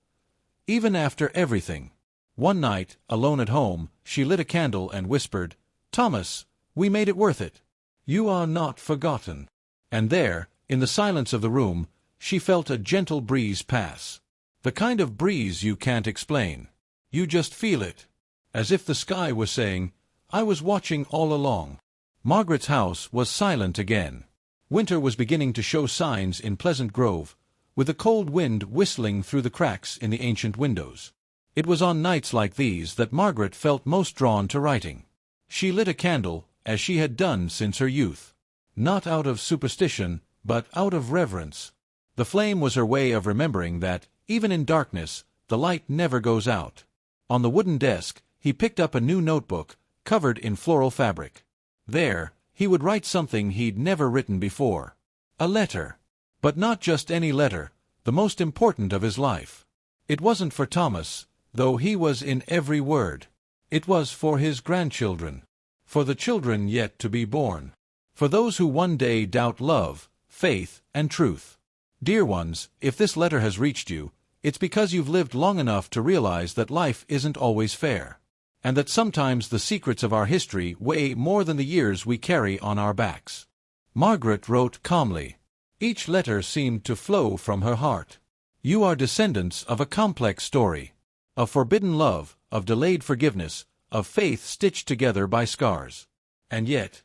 Even after everything. One night, alone at home, she lit a candle and whispered, "Thomas, we made it worth it. You are not forgotten." And there, in the silence of the room, she felt a gentle breeze pass. The kind of breeze you can't explain. You just feel it. As if the sky was saying, "I was watching all along." Margaret's house was silent again. Winter was beginning to show signs in Pleasant Grove, with a cold wind whistling through the cracks in the ancient windows. It was on nights like these that Margaret felt most drawn to writing. She lit a candle, as she had done since her youth. Not out of superstition, but out of reverence. The flame was her way of remembering that, even in darkness, the light never goes out. On the wooden desk, he picked up a new notebook, covered in floral fabric. There, he would write something he'd never written before. A letter. But not just any letter, the most important of his life. It wasn't for Thomas, though he was in every word. It was for his grandchildren. For the children yet to be born. For those who one day doubt love, faith, and truth. Dear ones, if this letter has reached you, it's because you've lived long enough to realize that life isn't always fair. And that sometimes the secrets of our history weigh more than the years we carry on our backs. Margaret wrote calmly. Each letter seemed to flow from her heart. You are descendants of a complex story. Of forbidden love, of delayed forgiveness, of faith stitched together by scars. And yet,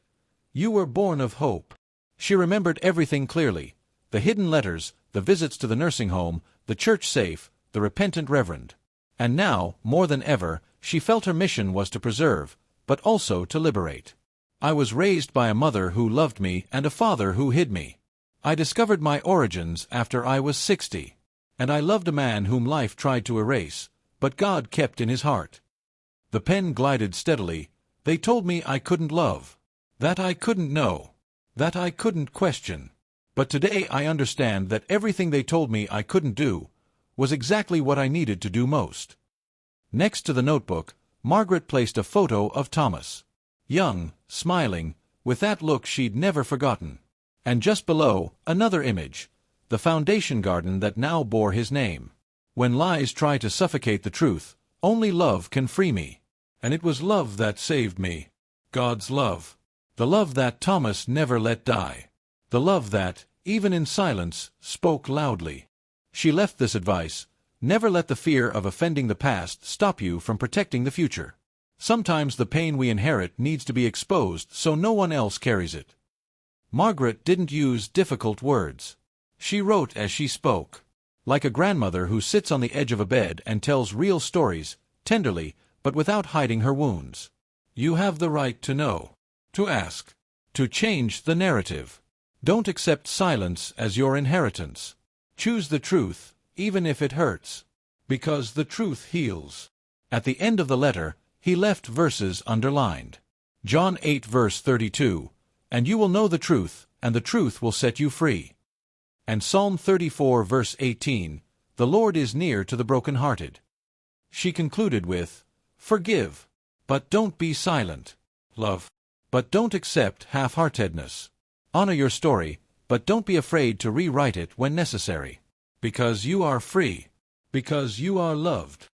you were born of hope. She remembered everything clearly. The hidden letters, the visits to the nursing home, the church safe, the repentant reverend. And now, more than ever, she felt her mission was to preserve, but also to liberate. I was raised by a mother who loved me and a father who hid me. I discovered my origins after I was 60. And I loved a man whom life tried to erase, but God kept in his heart. The pen glided steadily. They told me I couldn't love. That I couldn't know. That I couldn't question. But today I understand that everything they told me I couldn't do was exactly what I needed to do most. Next to the notebook, Margaret placed a photo of Thomas. Young, smiling, with that look she'd never forgotten. And just below, another image, the foundation garden that now bore his name. When lies try to suffocate the truth, only love can free me. And it was love that saved me. God's love. The love that Thomas never let die. The love that, even in silence, spoke loudly. She left this advice: never let the fear of offending the past stop you from protecting the future. Sometimes the pain we inherit needs to be exposed so no one else carries it. Margaret didn't use difficult words. She wrote as she spoke. Like a grandmother who sits on the edge of a bed and tells real stories, tenderly, but without hiding her wounds. You have the right to know. To ask. To change the narrative. Don't accept silence as your inheritance. Choose the truth, even if it hurts. Because the truth heals. At the end of the letter, he left verses underlined. John 8 verse 32, "And you will know the truth, and the truth will set you free." And Psalm 34 verse 18, "The Lord is near to the brokenhearted." She concluded with, "Forgive, but don't be silent. Love, but don't accept half-heartedness. Honor your story, but don't be afraid to rewrite it when necessary. Because you are free. Because you are loved."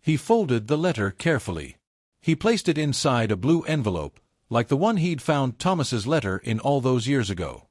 He folded the letter carefully. He placed it inside a blue envelope, like the one he'd found Thomas's letter in all those years ago.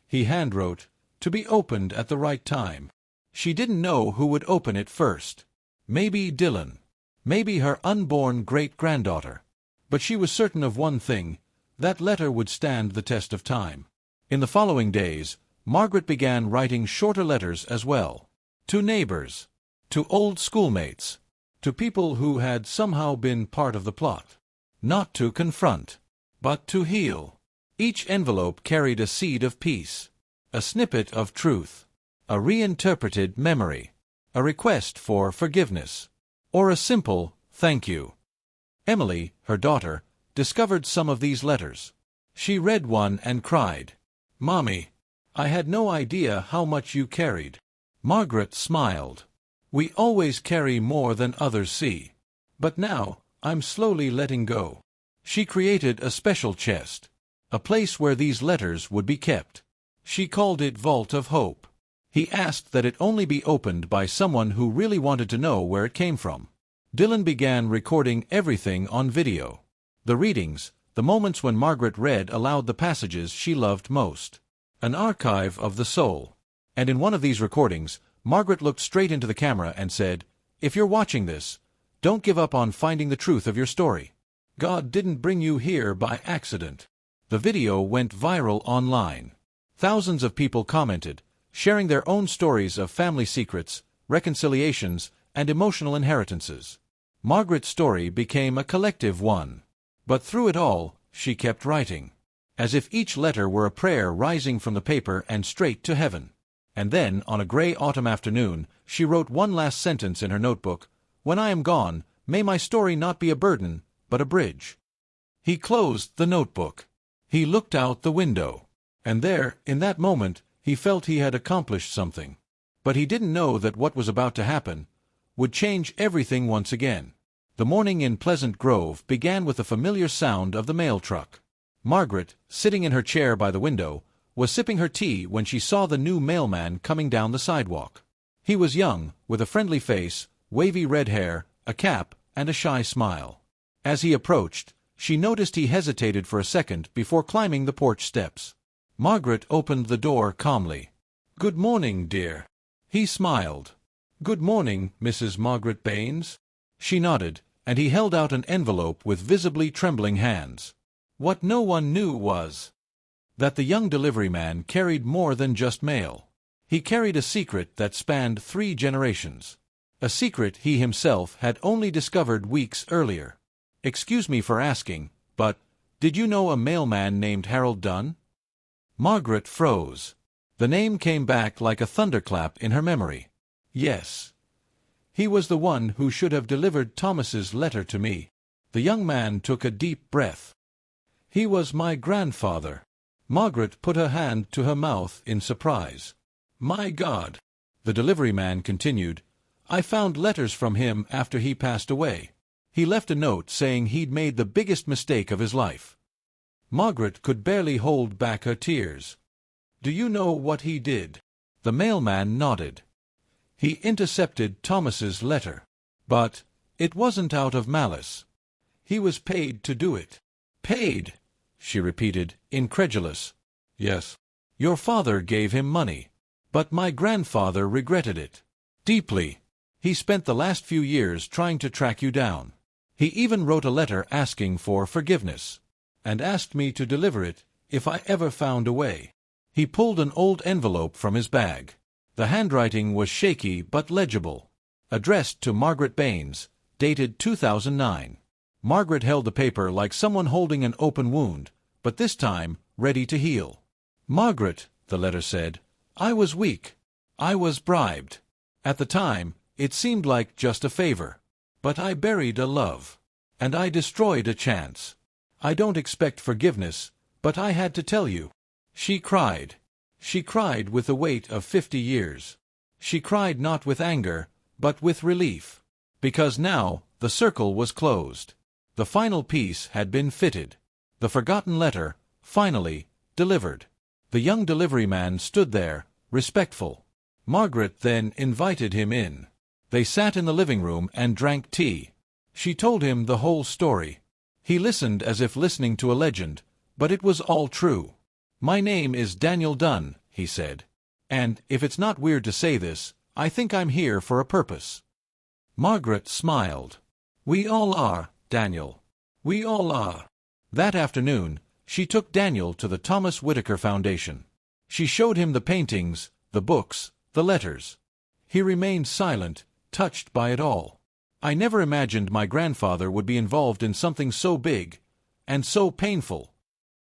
He handwrote, "To be opened at the right time." She didn't know who would open it first. Maybe Dylan. Maybe her unborn great-granddaughter. But she was certain of one thing: that letter would stand the test of time. In the following days, Margaret began writing shorter letters as well. To neighbors. To old schoolmates. To people who had somehow been part of the plot. Not to confront, but to heal. Each envelope carried a seed of peace. A snippet of truth. A reinterpreted memory. A request for forgiveness. Or a simple thank you. Emily, her daughter, discovered some of these letters. She read one and cried. Mommy, I had no idea how much you carried. Margaret smiled. We always carry more than others see. But now, I'm slowly letting go. She created a special chest, a place where these letters would be kept. She called it Vault of Hope. He asked that it only be opened by someone who really wanted to know where it came from. Dylan began recording everything on video. The readings, the moments when Margaret read aloud the passages she loved most. An archive of the soul. And in one of these recordings, Margaret looked straight into the camera and said, "If you're watching this, don't give up on finding the truth of your story. God didn't bring you here by accident." The video went viral online. Thousands of people commented, sharing their own stories of family secrets, reconciliations, and emotional inheritances. Margaret's story became a collective one. But through it all, she kept writing, as if each letter were a prayer rising from the paper and straight to heaven. And then, on a gray autumn afternoon, she wrote one last sentence in her notebook: "When I am gone, may my story not be a burden, but a bridge." He closed the notebook. He looked out the window. And there, in that moment, he felt he had accomplished something. But he didn't know that what was about to happen would change everything once again. The morning in Pleasant Grove began with the familiar sound of the mail truck. Margaret, sitting in her chair by the window, was sipping her tea when she saw the new mailman coming down the sidewalk. He was young, with a friendly face, wavy red hair, a cap, and a shy smile. As he approached, she noticed he hesitated for a second before climbing the porch steps. Margaret opened the door calmly. "Good morning, dear." He smiled. "Good morning, Mrs. Margaret Baines." She nodded, and he held out an envelope with visibly trembling hands. What no one knew was that the young delivery man carried more than just mail. He carried a secret that spanned 3 generations. A secret he himself had only discovered weeks earlier. "Excuse me for asking, but did you know a mailman named Harold Dunn?" Margaret froze. The name came back like a thunderclap in her memory. "Yes. He was the one who should have delivered Thomas's letter to me." The young man took a deep breath. "He was my grandfather." Margaret put her hand to her mouth in surprise. "My God," the delivery man continued, "I found letters from him after he passed away. He left a note saying he'd made the biggest mistake of his life." Margaret could barely hold back her tears. "Do you know what he did?" The mailman nodded. "He intercepted Thomas's letter. But it wasn't out of malice. He was paid to do it." "Paid?" she repeated, incredulous. "Yes. Your father gave him money. But my grandfather regretted it. Deeply. He spent the last few years trying to track you down. He even wrote a letter asking for forgiveness, and asked me to deliver it if I ever found a way." He pulled an old envelope from his bag. The handwriting was shaky but legible. Addressed to Margaret Baines, dated 2009. Margaret held the paper like someone holding an open wound, but this time ready to heal. "Margaret," the letter said, "I was weak. I was bribed. At the time, it seemed like just a favor. But I buried a love. And I destroyed a chance. I don't expect forgiveness, but I had to tell you." She cried. She cried with the weight of 50 years. She cried not with anger, but with relief. Because now, the circle was closed. The final piece had been fitted. The forgotten letter, finally, delivered. The young delivery man stood there, respectful. Margaret then invited him in. They sat in the living room and drank tea. She told him the whole story. He listened as if listening to a legend, but it was all true. "My name is Daniel Dunn," he said. "And, if it's not weird to say this, I think I'm here for a purpose." Margaret smiled. "We all are, Daniel. We all are." That afternoon, she took Daniel to the Thomas Whitaker Foundation. She showed him the paintings, the books, the letters. He remained silent, touched by it all. "I never imagined my grandfather would be involved in something so big, and so painful."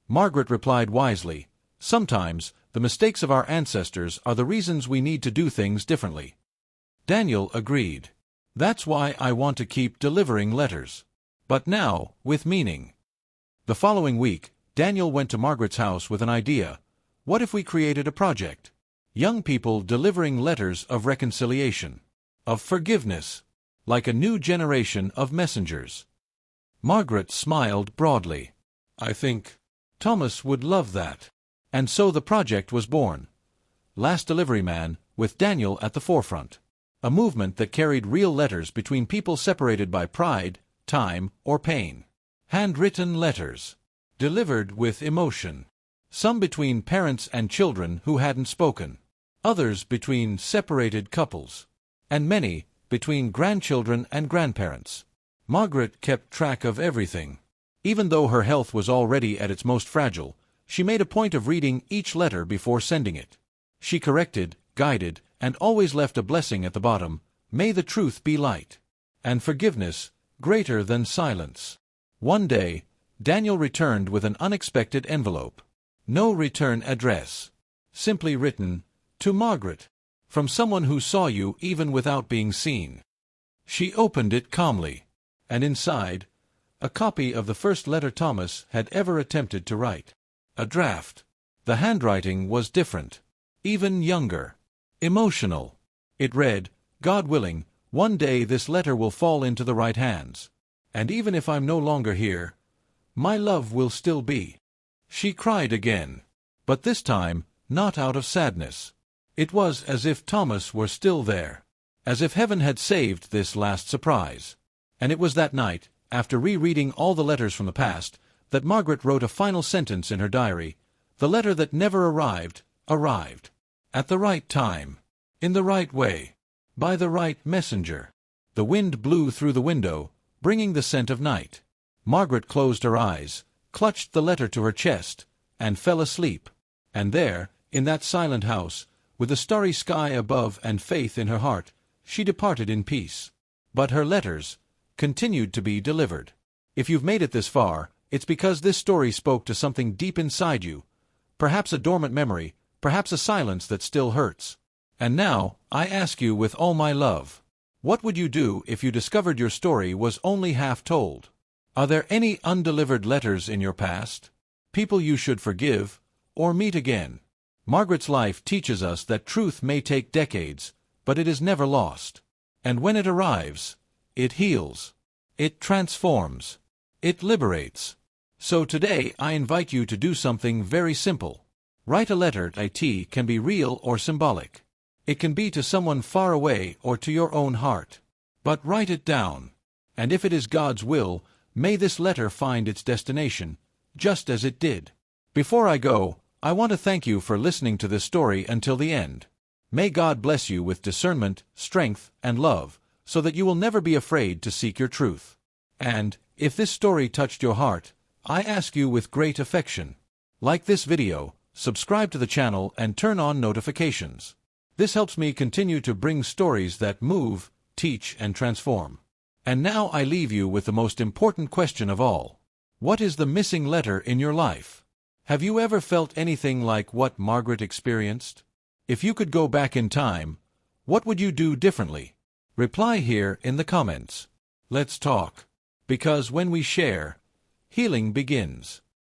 Margaret replied wisely, "Sometimes, the mistakes of our ancestors are the reasons we need to do things differently." Daniel agreed. "That's why I want to keep delivering letters. But now, with meaning." The following week, Daniel went to Margaret's house with an idea, What if we created a project? Young people delivering letters of reconciliation, of forgiveness, like a new generation of messengers. Margaret smiled broadly. I think Thomas would love that. And so the project was born. Last Delivery Man, with Daniel at the forefront. A movement that carried real letters between people separated by pride, time, or pain. Handwritten letters. Delivered with emotion. Some between parents and children who hadn't spoken. Others between separated couples. And many between grandchildren and grandparents. Margaret kept track of everything. Even though her health was already at its most fragile, she made a point of reading each letter before sending it. She corrected, guided, and always left a blessing at the bottom. May the truth be light. And forgiveness, greater than silence. One day, Daniel returned with an unexpected envelope. No return address. Simply written, "To Margaret," from someone who saw you even without being seen. She opened it calmly. And inside, a copy of the first letter Thomas had ever attempted to write. A draft. The handwriting was different. Even younger. Emotional. It read, "God willing, one day this letter will fall into the right hands. And even if I'm no longer here, my love will still be." She cried again. But this time, not out of sadness. It was as if Thomas were still there. As if heaven had saved this last surprise. And it was that night, after rereading all the letters from the past, that Margaret wrote a final sentence in her diary. The letter that never arrived, arrived. At the right time. In the right way. By the right messenger. The wind blew through the window, bringing the scent of night. Margaret closed her eyes, clutched the letter to her chest, and fell asleep. And there, in that silent house, with the starry sky above and faith in her heart, she departed in peace. But her letters continued to be delivered. If you've made it this far, it's because this story spoke to something deep inside you. Perhaps a dormant memory, perhaps a silence that still hurts. And now, I ask you with all my love, what would you do if you discovered your story was only half told? Are there any undelivered letters in your past? People you should forgive, or meet again? Margaret's life teaches us that truth may take decades, but it is never lost. And when it arrives, it heals. It transforms. It liberates. So today I invite you to do something very simple. Write a letter. It can be real or symbolic. It can be to someone far away or to your own heart. But write it down. And if it is God's will, may this letter find its destination, just as it did. Before I go, I want to thank you for listening to this story until the end. May God bless you with discernment, strength, and love, so that you will never be afraid to seek your truth. And, if this story touched your heart, I ask you with great affection, like this video, subscribe to the channel and turn on notifications. This helps me continue to bring stories that move, teach, and transform. And now I leave you with the most important question of all. What is the missing letter in your life? Have you ever felt anything like what Margaret experienced? If you could go back in time, what would you do differently? Reply here in the comments. Let's talk. Because when we share, healing begins.